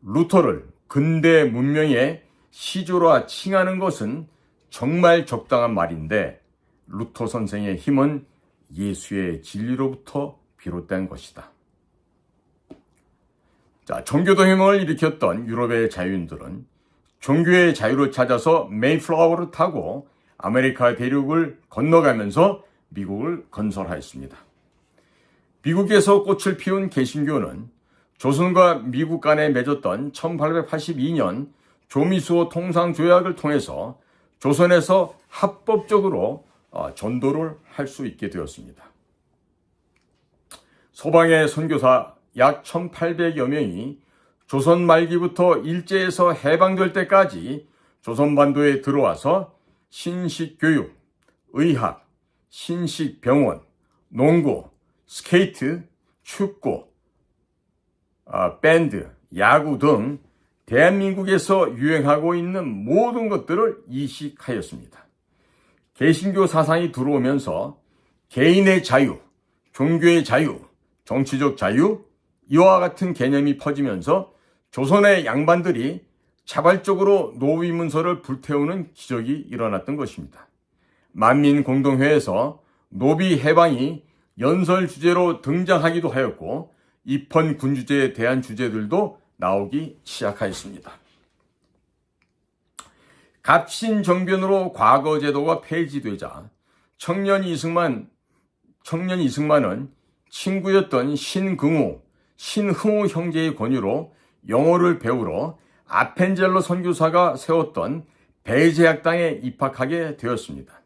루터를 근대 문명의 시조라 칭하는 것은 정말 적당한 말인데 루터 선생의 힘은 예수의 진리로부터 비롯된 것이다. 자, 종교도 혁명을 일으켰던 유럽의 자유인들은 종교의 자유를 찾아서 메이플라워를 타고 아메리카 대륙을 건너가면서 미국을 건설하였습니다. 미국에서 꽃을 피운 개신교는 조선과 미국 간에 맺었던 1882년 조미수호 통상조약을 통해서 조선에서 합법적으로 전도를 할 수 있게 되었습니다. 서방의 선교사 약 1800여 명이 조선 말기부터 일제에서 해방될 때까지 조선반도에 들어와서 신식교육, 의학, 신식병원, 농구, 스케이트, 축구, 밴드, 야구 등 대한민국에서 유행하고 있는 모든 것들을 이식하였습니다. 개신교 사상이 들어오면서 개인의 자유, 종교의 자유, 정치적 자유, 이와 같은 개념이 퍼지면서 조선의 양반들이 자발적으로 노비 문서를 불태우는 기적이 일어났던 것입니다. 만민공동회에서 노비 해방이 연설 주제로 등장하기도 하였고 입헌 군주제에 대한 주제들도 나오기 시작하였습니다. 갑신정변으로 과거 제도가 폐지되자 청년 이승만은 친구였던 신흥우 형제의 권유로 영어를 배우러 아펜젤러 선교사가 세웠던 배제학당에 입학하게 되었습니다.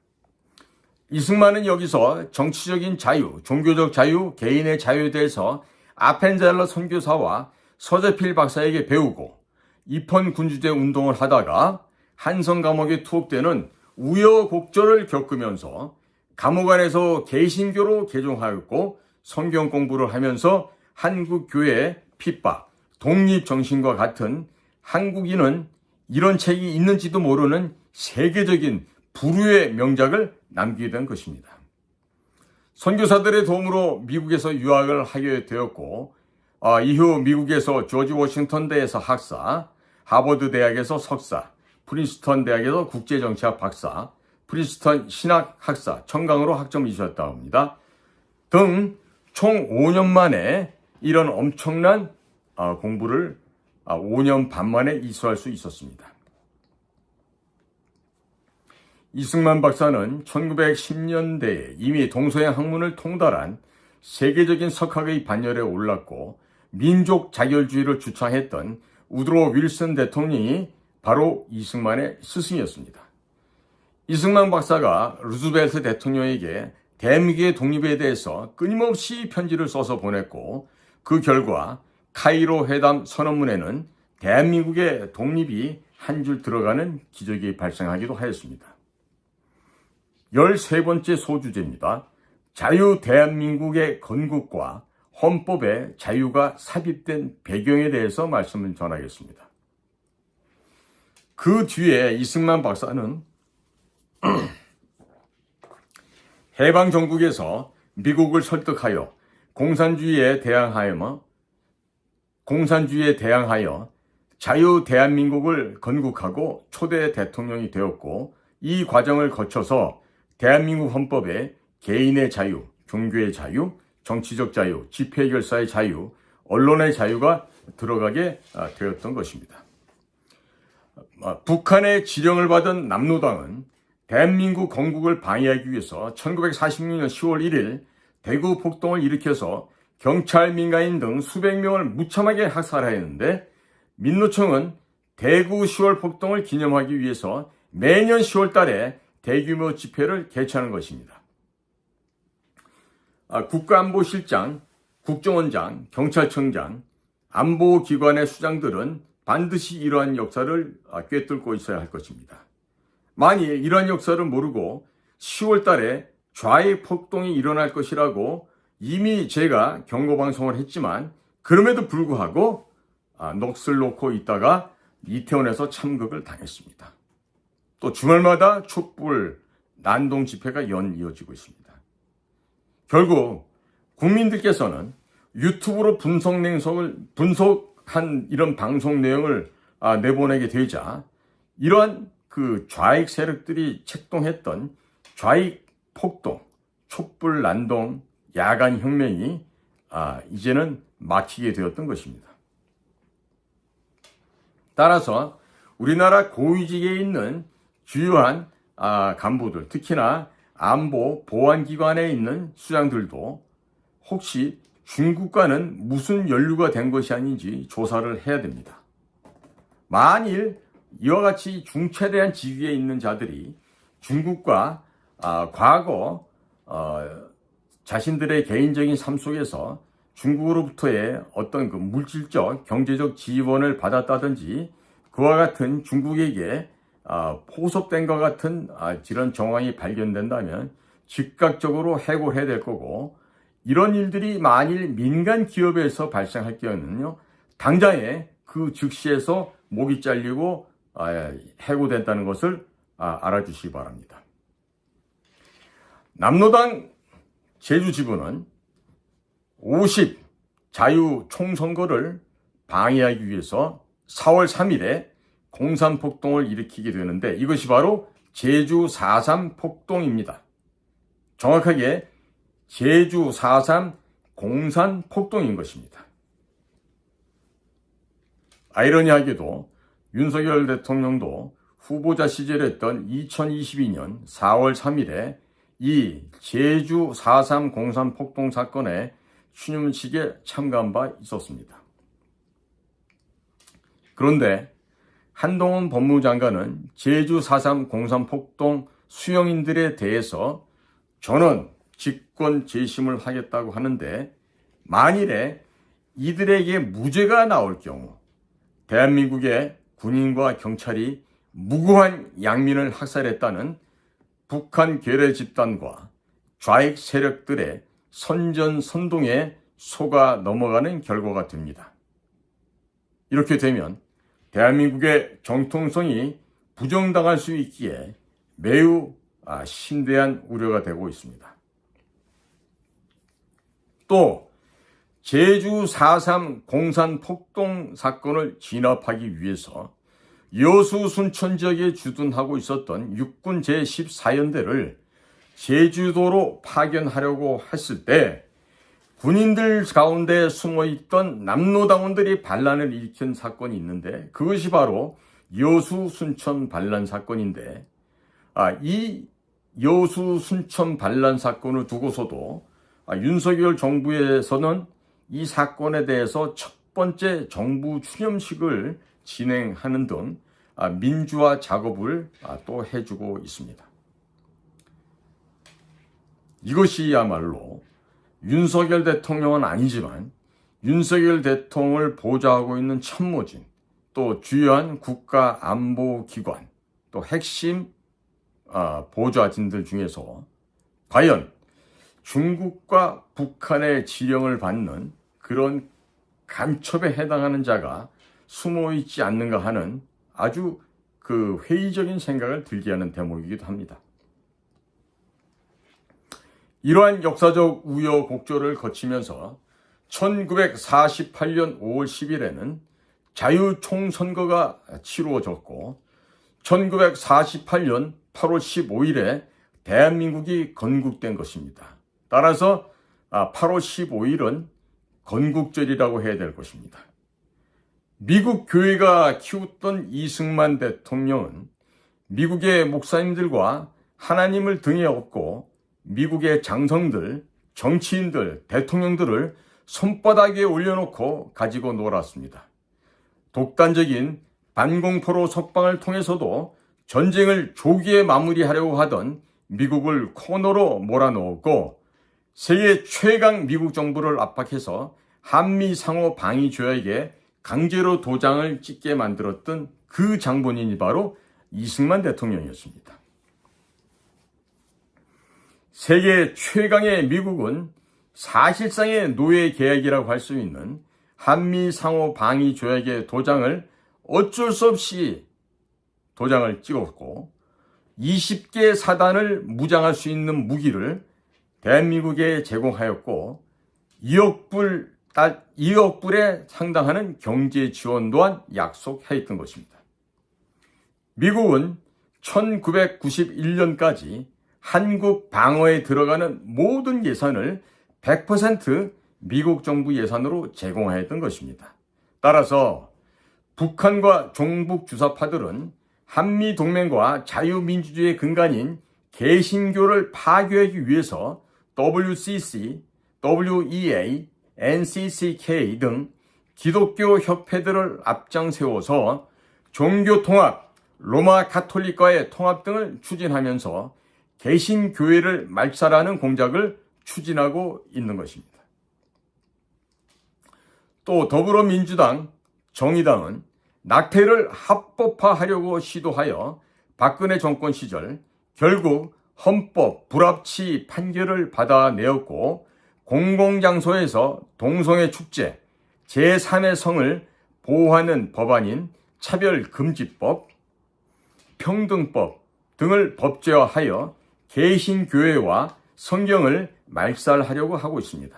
이승만은 여기서 정치적인 자유, 종교적 자유, 개인의 자유에 대해서 아펜젤러 선교사와 서재필 박사에게 배우고 입헌 군주제 운동을 하다가 한성 감옥에 투옥되는 우여곡절을 겪으면서 감옥 안에서 개신교로 개종하였고 성경 공부를 하면서 한국 교회의 핍박, 독립정신과 같은 한국인은 이런 책이 있는지도 모르는 세계적인 불후의 명작을 남기게 된 것입니다. 선교사들의 도움으로 미국에서 유학을 하게 되었고 이후 미국에서 조지 워싱턴 대에서 학사, 하버드 대학에서 석사, 프린스턴 대학에서 국제정치학 박사, 프린스턴 신학 학사, 청강으로 학점을 이수했다고 합니다. 등 총 5년 만에 이런 엄청난 공부를 5년 반 만에 이수할 수 있었습니다. 이승만 박사는 1910년대에 이미 동서양 학문을 통달한 세계적인 석학의 반열에 올랐고 민족 자결주의를 주창했던 우드로 윌슨 대통령이 바로 이승만의 스승이었습니다. 이승만 박사가 루즈벨트 대통령에게 대미국의 독립에 대해서 끊임없이 편지를 써서 보냈고 그 결과 카이로 회담 선언문에는 대한민국의 독립이 한 줄 들어가는 기적이 발생하기도 하였습니다. 13번째 소주제입니다. 자유 대한민국의 건국과 헌법에 자유가 삽입된 배경에 대해서 말씀을 전하겠습니다. 그 뒤에 이승만 박사는 해방 정국에서 미국을 설득하여 공산주의에 대항하여 자유 대한민국을 건국하고 초대 대통령이 되었고 이 과정을 거쳐서 대한민국 헌법에 개인의 자유, 종교의 자유, 정치적 자유, 집회결사의 자유, 언론의 자유가 들어가게 되었던 것입니다. 북한의 지령을 받은 남로당은 대한민국 건국을 방해하기 위해서 1946년 10월 1일 대구 폭동을 일으켜서 경찰 민간인 등 수백 명을 무참하게 학살하였는데 민노총은 대구 10월 폭동을 기념하기 위해서 매년 10월 달에 대규모 집회를 개최하는 것입니다. 국가안보실장, 국정원장, 경찰청장, 안보기관의 수장들은 반드시 이러한 역사를 꿰뚫고 있어야 할 것입니다. 만일 이러한 역사를 모르고 10월 달에 좌익 폭동이 일어날 것이라고 이미 제가 경고방송을 했지만 그럼에도 불구하고 넋을 놓고 있다가 이태원에서 참극을 당했습니다. 또 주말마다 촛불, 난동 집회가 이어지고 있습니다. 결국 국민들께서는 유튜브로 분석한 이런 방송 내용을 내보내게 되자 이러한 그 좌익 세력들이 책동했던 좌익 폭동, 촛불 난동, 야간 혁명이 이제는 막히게 되었던 것입니다. 따라서 우리나라 고위직에 있는 주요한 간부들, 특히나 안보, 보안기관에 있는 수장들도 혹시 중국과는 무슨 연루가 된 것이 아닌지 조사를 해야 됩니다. 만일 이와 같이 중차대한 지위에 있는 자들이 중국과 과거 자신들의 개인적인 삶 속에서 중국으로부터의 어떤 그 물질적, 경제적 지원을 받았다든지 그와 같은 중국에게 포섭된 것 같은 이런 정황이 발견된다면 즉각적으로 해고해야 될 거고, 이런 일들이 만일 민간 기업에서 발생할 경우는요, 당장에 그 즉시에서 목이 잘리고 해고된다는 것을 알아주시기 바랍니다. 남로당 제주지부는 50 자유총선거를 방해하기 위해서 4월 3일에 공산폭동을 일으키게 되는데, 이것이 바로 제주 4.3 폭동입니다. 정확하게 제주 4.3 공산폭동인 것입니다. 아이러니하게도 윤석열 대통령도 후보자 시절이었던 2022년 4월 3일에 이 제주 4.3 공산폭동 사건의 추념식에 참가한 바 있었습니다. 그런데 한동훈 법무장관은 제주 4.3 공산폭동 수용인들에 대해서 저는 직권 재심을 하겠다고 하는데, 만일에 이들에게 무죄가 나올 경우 대한민국의 군인과 경찰이 무고한 양민을 학살했다는 북한 괴뢰 집단과 좌익 세력들의 선전선동에 속아 넘어가는 결과가 됩니다. 이렇게 되면 대한민국의 정통성이 부정당할 수 있기에 매우 심대한 우려가 되고 있습니다. 또 제주 4.3 공산폭동 사건을 진압하기 위해서 여수 순천 지역에 주둔하고 있었던 육군 제14연대를 제주도로 파견하려고 했을 때 군인들 가운데 숨어있던 남로당원들이 반란을 일으킨 사건이 있는데, 그것이 바로 여수 순천 반란 사건인데, 이 여수 순천 반란 사건을 두고서도 윤석열 정부에서는 이 사건에 대해서 첫 번째 정부 추념식을 진행하는 등 민주화 작업을 또 해주고 있습니다. 이것이야말로 윤석열 대통령은 아니지만 윤석열 대통령을 보좌하고 있는 참모진, 또 주요한 국가안보기관, 또 핵심 보좌진들 중에서 과연 중국과 북한의 지령을 받는 그런 간첩에 해당하는 자가 숨어 있지 않는가 하는 아주 회의적인 생각을 들게 하는 대목이기도 합니다. 이러한 역사적 우여곡절을 거치면서 1948년 5월 10일에는 자유총선거가 치루어졌고, 1948년 8월 15일에 대한민국이 건국된 것입니다. 따라서 8월 15일은 건국절이라고 해야 될 것입니다. 미국 교회가 키웠던 이승만 대통령은 미국의 목사님들과 하나님을 등에 업고 미국의 장성들, 정치인들, 대통령들을 손바닥 위에 올려놓고 가지고 놀았습니다. 독단적인 반공포로 석방을 통해서도 전쟁을 조기에 마무리하려고 하던 미국을 코너로 몰아넣었고, 세계 최강 미국 정부를 압박해서 한미 상호 방위 조약에 강제로 도장을 찍게 만들었던 그 장본인이 바로 이승만 대통령이었습니다. 세계 최강의 미국은 사실상의 노예 계약이라고 할 수 있는 한미 상호 방위 조약의 도장을 어쩔 수 없이 도장을 찍었고, 20개 사단을 무장할 수 있는 무기를 대한민국에 제공하였고, 2억 불에 상당하는 경제 지원 또한 약속했던 것입니다. 미국은 1991년까지 한국 방어에 들어가는 모든 예산을 100% 미국 정부 예산으로 제공하였던 것입니다. 따라서 북한과 종북 주사파들은 한미동맹과 자유민주주의의 근간인 개신교를 파괴하기 위해서 WCC, WEA, NCCK 등 기독교 협회들을 앞장세워서 종교 통합, 로마 가톨릭과의 통합 등을 추진하면서 개신교회를 말살하는 공작을 추진하고 있는 것입니다. 또 더불어민주당, 정의당은 낙태를 합법화하려고 시도하여 박근혜 정권 시절 결국 헌법 불합치 판결을 받아내었고, 공공장소에서 동성애 축제, 제3의 성을 보호하는 법안인 차별금지법, 평등법 등을 법제화하여 개신교회와 성경을 말살하려고 하고 있습니다.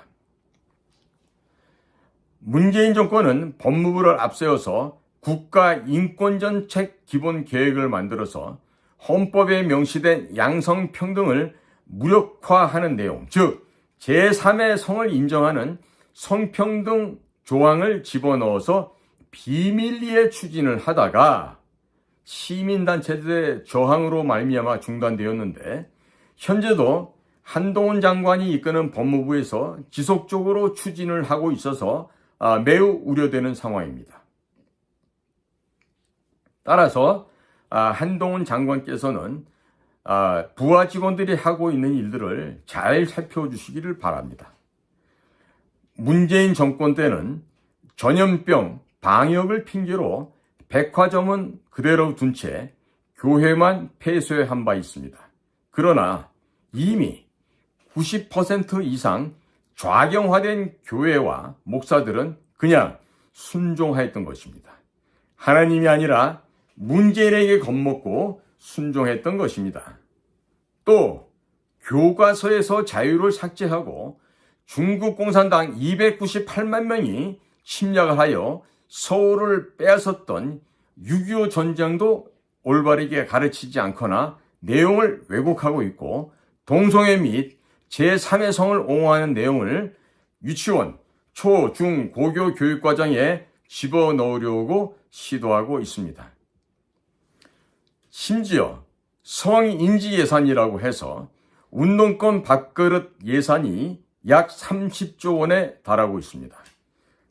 문재인 정권은 법무부를 앞세워서 국가인권정책 기본계획을 만들어서 헌법에 명시된 양성평등을 무력화하는 내용, 즉 제3의 성을 인정하는 성평등 조항을 집어넣어서 비밀리에 추진을 하다가 시민단체들의 저항으로 말미암아 중단되었는데, 현재도 한동훈 장관이 이끄는 법무부에서 지속적으로 추진을 하고 있어서 매우 우려되는 상황입니다. 따라서 한동훈 장관께서는 부하 직원들이 하고 있는 일들을 잘 살펴주시기를 바랍니다. 문재인 정권 때는 전염병 방역을 핑계로 백화점은 그대로 둔 채 교회만 폐쇄한 바 있습니다. 그러나 이미 90% 이상 좌경화된 교회와 목사들은 그냥 순종하였던 것입니다. 하나님이 아니라 문재인에게 겁먹고 순종했던 것입니다. 또 교과서에서 자유를 삭제하고 중국 공산당 298만 명이 침략을 하여 서울을 빼앗았던 6.25 전쟁도 올바르게 가르치지 않거나 내용을 왜곡하고 있고, 동성애 및 제3의 성을 옹호하는 내용을 유치원, 초, 중, 고교 교육과정에 집어넣으려고 시도하고 있습니다. 심지어 성인지 예산이라고 해서 운동권 밥그릇 예산이 약 30조 원에 달하고 있습니다.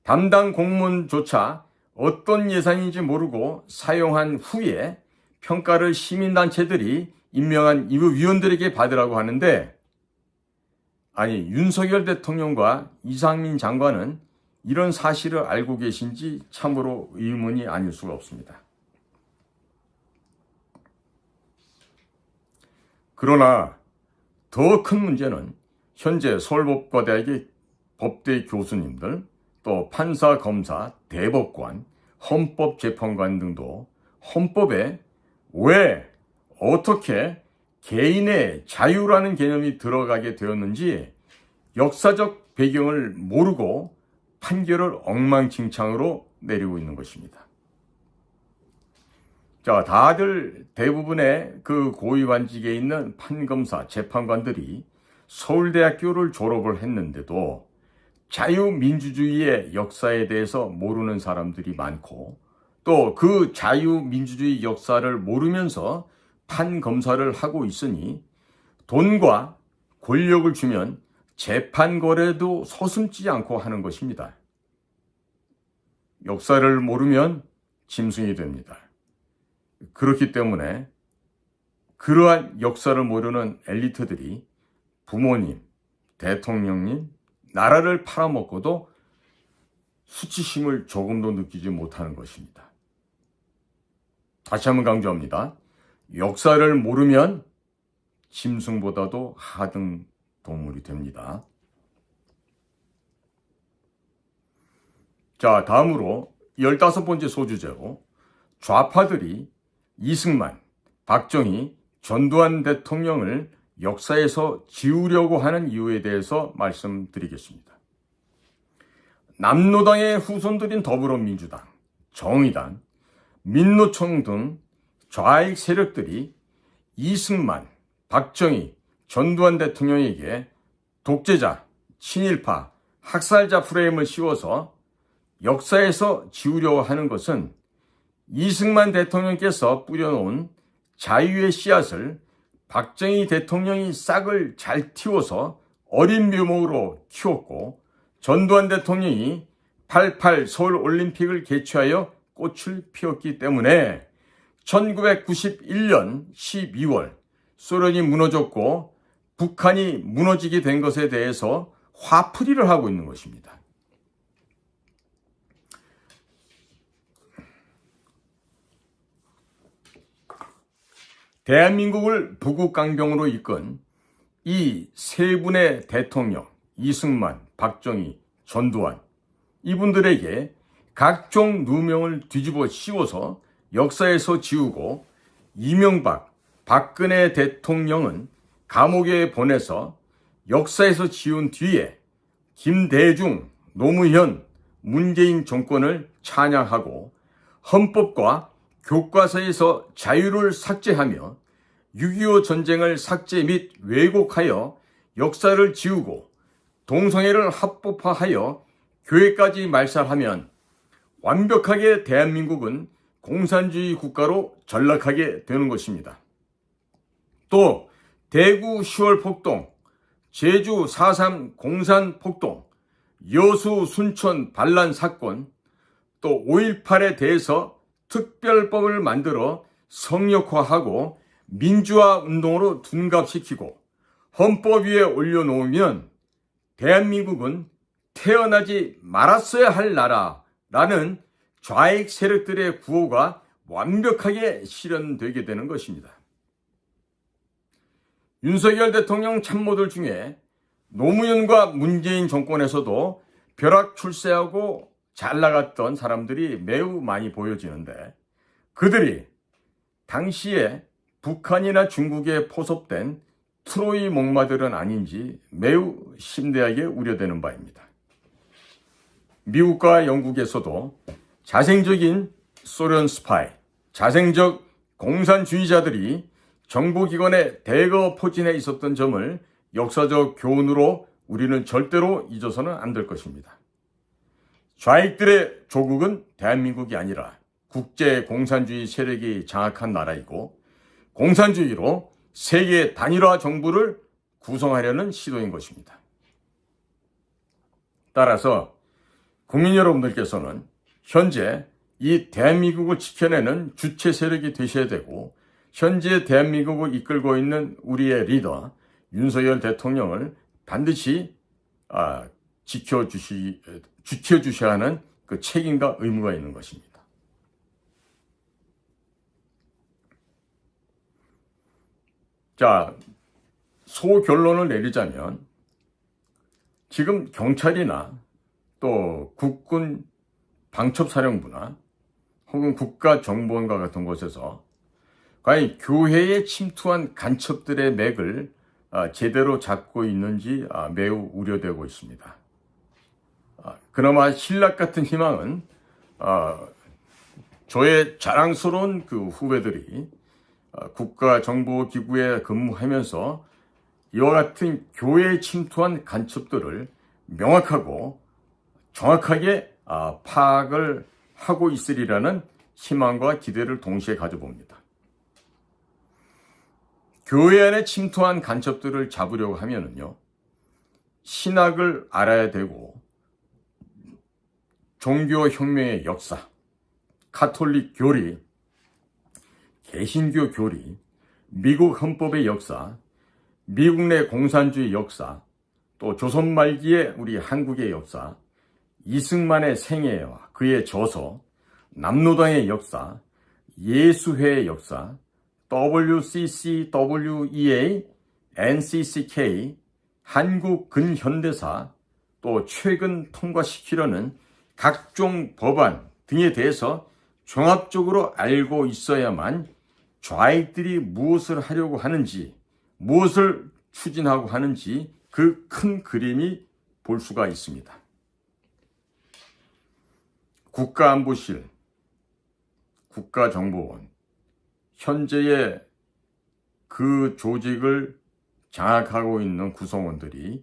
담당 공무원조차 어떤 예산인지 모르고 사용한 후에 평가를 시민단체들이 임명한 위원들에게 받으라고 하는데, 아니 윤석열 대통령과 이상민 장관은 이런 사실을 알고 계신지 참으로 의문이 아닐 수가 없습니다. 그러나 더 큰 문제는 현재 서울법과대학의 법대 교수님들, 또 판사, 검사, 대법관, 헌법재판관 등도 헌법에 왜, 어떻게 개인의 자유라는 개념이 들어가게 되었는지 역사적 배경을 모르고 판결을 엉망진창으로 내리고 있는 것입니다. 자, 다들 대부분의 그 고위관직에 있는 판검사, 재판관들이 서울대학교를 졸업을 했는데도 자유민주주의의 역사에 대해서 모르는 사람들이 많고, 또 그 자유민주주의 역사를 모르면서 판검사를 하고 있으니 돈과 권력을 주면 재판 거래도 서슴지 않고 하는 것입니다. 역사를 모르면 짐승이 됩니다. 그렇기 때문에 그러한 역사를 모르는 엘리트들이 부모님, 대통령님, 나라를 팔아먹고도 수치심을 조금도 느끼지 못하는 것입니다. 다시 한번 강조합니다. 역사를 모르면 짐승보다도 하등 동물이 됩니다. 자, 다음으로 15번째 소주제로 좌파들이 이승만, 박정희, 전두환 대통령을 역사에서 지우려고 하는 이유에 대해서 말씀드리겠습니다. 남로당의 후손들인 더불어민주당, 정의당, 민노총 등 좌익 세력들이 이승만, 박정희, 전두환 대통령에게 독재자, 친일파, 학살자 프레임을 씌워서 역사에서 지우려고 하는 것은 이승만 대통령께서 뿌려놓은 자유의 씨앗을 박정희 대통령이 싹을 잘 틔워서 어린 묘목으로 키웠고, 전두환 대통령이 88 서울올림픽을 개최하여 꽃을 피웠기 때문에 1991년 12월 소련이 무너졌고 북한이 무너지게 된 것에 대해서 화풀이를 하고 있는 것입니다. 대한민국을 부국강병으로 이끈 이 세 분의 대통령, 이승만, 박정희, 전두환, 이분들에게 각종 누명을 뒤집어 씌워서 역사에서 지우고 이명박, 박근혜 대통령은 감옥에 보내서 역사에서 지운 뒤에 김대중, 노무현, 문재인 정권을 찬양하고 헌법과 교과서에서 자유를 삭제하며 6.25 전쟁을 삭제 및 왜곡하여 역사를 지우고 동성애를 합법화하여 교회까지 말살하면 완벽하게 대한민국은 공산주의 국가로 전락하게 되는 것입니다. 또 대구 10월 폭동, 제주 4.3 공산 폭동, 여수 순천 반란 사건, 또 5.18에 대해서 특별법을 만들어 성역화하고 민주화 운동으로 둔갑시키고 헌법 위에 올려놓으면 대한민국은 태어나지 말았어야 할 나라라는 좌익 세력들의 구호가 완벽하게 실현되게 되는 것입니다. 윤석열 대통령 참모들 중에 노무현과 문재인 정권에서도 벼락 출세하고 잘 나갔던 사람들이 매우 많이 보여지는데 그들이 당시에 북한이나 중국에 포섭된 트로이 목마들은 아닌지 매우 심대하게 우려되는 바입니다. 미국과 영국에서도 자생적인 소련 스파이, 자생적 공산주의자들이 정보기관에 대거 포진해 있었던 점을 역사적 교훈으로 우리는 절대로 잊어서는 안 될 것입니다. 좌익들의 조국은 대한민국이 아니라 국제 공산주의 세력이 장악한 나라이고 공산주의로 세계 단일화 정부를 구성하려는 시도인 것입니다. 따라서 국민 여러분들께서는 현재 이 대한민국을 지켜내는 주체 세력이 되셔야 되고 현재 대한민국을 이끌고 있는 우리의 리더 윤석열 대통령을 반드시 지켜주셔야 하는 그 책임과 의무가 있는 것입니다. 자, 소결론을 내리자면 지금 경찰이나 또 국군 방첩사령부나 혹은 국가정보원과 같은 곳에서 과연 교회에 침투한 간첩들의 맥을 제대로 잡고 있는지 매우 우려되고 있습니다. 그나마 신락 같은 희망은 저의 자랑스러운 그 후배들이 국가정보기구에 근무하면서 이와 같은 교회에 침투한 간첩들을 명확하고 정확하게 파악을 하고 있으리라는 희망과 기대를 동시에 가져봅니다. 교회 안에 침투한 간첩들을 잡으려고 하면은요, 신학을 알아야 되고, 종교혁명의 역사, 가톨릭 교리, 개신교 교리, 미국 헌법의 역사, 미국 내 공산주의 역사, 또 조선 말기의 우리 한국의 역사, 이승만의 생애와 그의 저서, 남로당의 역사, 예수회의 역사, WCCWEA, NCCK, 한국 근현대사, 또 최근 통과시키려는 각종 법안 등에 대해서 종합적으로 알고 있어야만 좌익들이 무엇을 하려고 하는지, 무엇을 추진하고 하는지 그 큰 그림이 볼 수가 있습니다. 국가안보실, 국가정보원, 현재의 그 조직을 장악하고 있는 구성원들이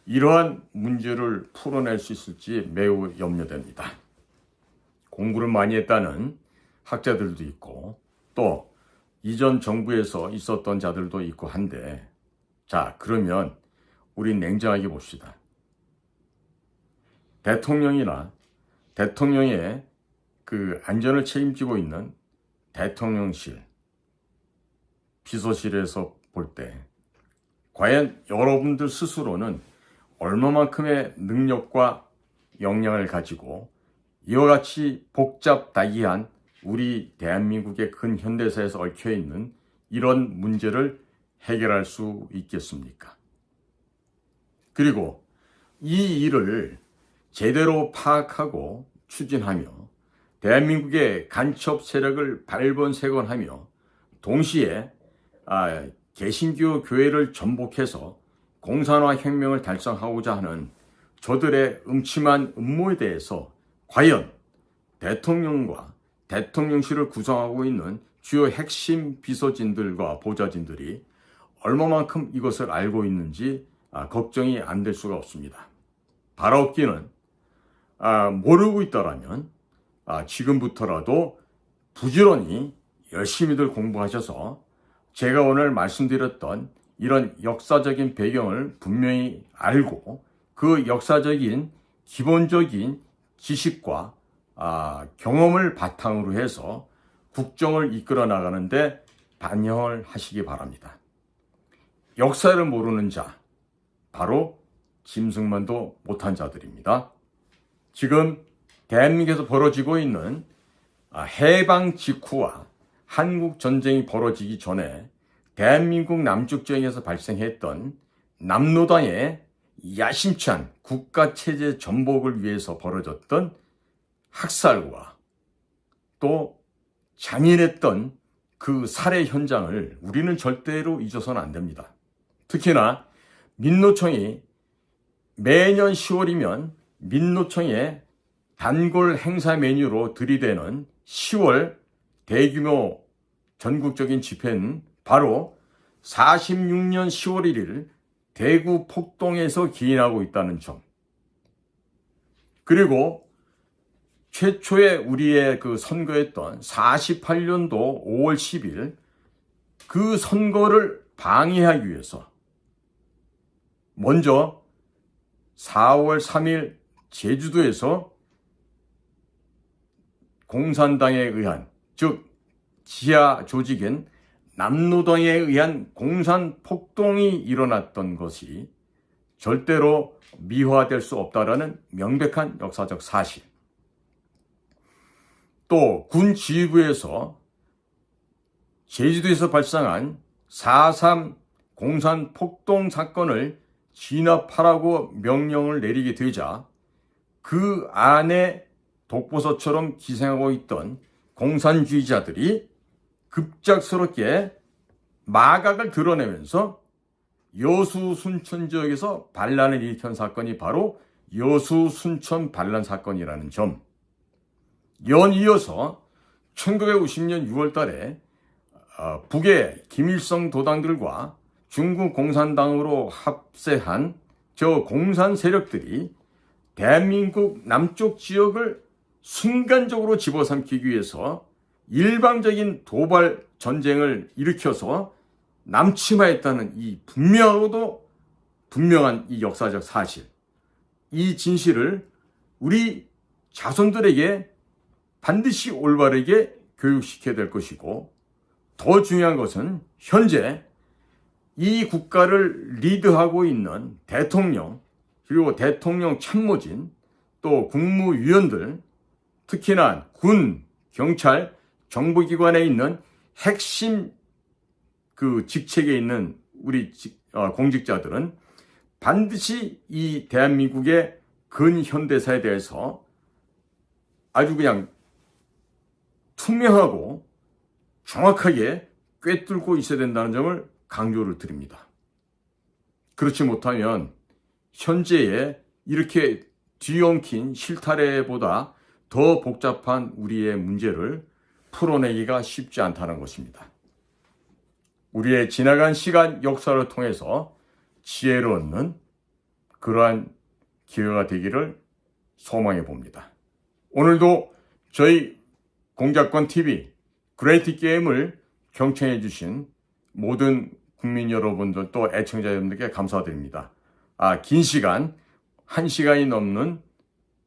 이러한 문제를 풀어낼 수 있을지 매우 염려됩니다. 공부를 많이 했다는 학자들도 있고 또 이전 정부에서 있었던 자들도 있고 한데, 자, 그러면 우리 냉정하게 봅시다. 대통령이나 대통령의 그 안전을 책임지고 있는 대통령실, 비서실에서 볼 때 과연 여러분들 스스로는 얼마만큼의 능력과 역량을 가지고 이와 같이 복잡다기한 우리 대한민국의 근현대사에서 얽혀있는 이런 문제를 해결할 수 있겠습니까? 그리고 이 일을 제대로 파악하고 추진하며 대한민국의 간첩 세력을 발본색원하며 동시에 개신교 교회를 전복해서 공산화 혁명을 달성하고자 하는 저들의 음침한 음모에 대해서 과연 대통령과 대통령실을 구성하고 있는 주요 핵심 비서진들과 보좌진들이 얼마만큼 이것을 알고 있는지 걱정이 안 될 수가 없습니다. 바라옵기는 모르고 있더라면 지금부터라도 부지런히 열심히들 공부하셔서 제가 오늘 말씀드렸던 이런 역사적인 배경을 분명히 알고 그 역사적인 기본적인 지식과 경험을 바탕으로 해서 국정을 이끌어 나가는데 반영을 하시기 바랍니다. 역사를 모르는 자, 바로 짐승만도 못한 자들입니다. 지금 대한민국에서 벌어지고 있는 해방 직후와 한국 전쟁이 벌어지기 전에 대한민국 남쪽 지역에서 발생했던 남로당의 야심찬 국가체제 전복을 위해서 벌어졌던 학살과 또 잔인했던 그 살해 현장을 우리는 절대로 잊어서는 안 됩니다. 특히나 민노총이 매년 10월이면 민노총의 단골 행사 메뉴로 들이대는 10월 대규모 전국적인 집회는 바로 46년 10월 1일 대구 폭동에서 기인하고 있다는 점. 그리고 최초의 우리의 그 선거였던 48년도 5월 10일 그 선거를 방해하기 위해서 먼저 4월 3일 제주도에서 공산당에 의한, 즉 지하 조직인 남로당에 의한 공산폭동이 일어났던 것이 절대로 미화될 수 없다라는 명백한 역사적 사실. 또 군 지휘부에서 제주도에서 발생한 4.3 공산폭동 사건을 진압하라고 명령을 내리게 되자 그 안에 독보서처럼 기생하고 있던 공산주의자들이 급작스럽게 마각을 드러내면서 여수 순천 지역에서 반란을 일으킨 사건이 바로 여수 순천 반란 사건이라는 점. 연이어서 1950년 6월 달에 북의 김일성 도당들과 중국 공산당으로 합세한 저 공산 세력들이 대한민국 남쪽 지역을 순간적으로 집어삼키기 위해서 일방적인 도발 전쟁을 일으켜서 남침하였다는 이 분명하고도 분명한 이 역사적 사실, 이 진실을 우리 자손들에게 반드시 올바르게 교육시켜야 될 것이고, 더 중요한 것은 현재 이 국가를 리드하고 있는 대통령, 그리고 대통령 참모진, 또 국무위원들, 특히나 군, 경찰, 정보기관에 있는 핵심 그 직책에 있는 우리 공직자들은 반드시 이 대한민국의 근현대사에 대해서 아주 그냥 투명하고 정확하게 꿰뚫고 있어야 된다는 점을 강조를 드립니다. 그렇지 못하면 현재의 이렇게 뒤엉킨 실타래보다 더 복잡한 우리의 문제를 풀어내기가 쉽지 않다는 것입니다. 우리의 지나간 시간 역사를 통해서 지혜를 얻는 그러한 기회가 되기를 소망해 봅니다. 오늘도 저희 공작권TV 그레이트 게임을 경청해 주신 모든 국민 여러분들 또 애청자 여러분들께 감사드립니다. 긴 시간, 1시간이 넘는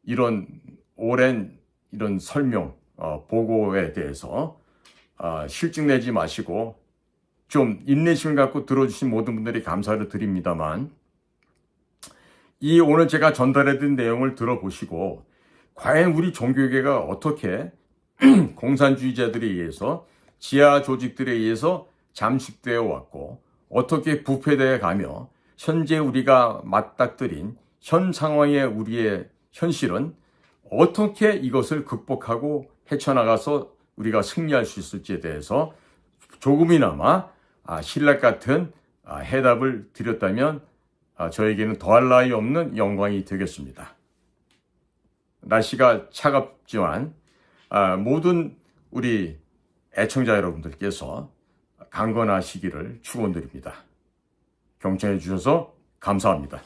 이런 오랜 이런 설명, 보고에 대해서 실증내지 마시고 좀 인내심을 갖고 들어주신 모든 분들이 감사를 드립니다만, 이 오늘 제가 전달해드린 내용을 들어보시고 과연 우리 종교계가 어떻게 공산주의자들에 의해서, 지하 조직들에 의해서 잠식되어 왔고 어떻게 부패되어 가며 현재 우리가 맞닥뜨린 현 상황의 우리의 현실은 어떻게 이것을 극복하고 헤쳐나가서 우리가 승리할 수 있을지에 대해서 조금이나마 신랄 같은 해답을 드렸다면 저에게는 더할 나위 없는 영광이 되겠습니다. 날씨가 차갑지만 모든 우리 애청자 여러분들께서 강건하시기를 축원드립니다. 경청해 주셔서 감사합니다.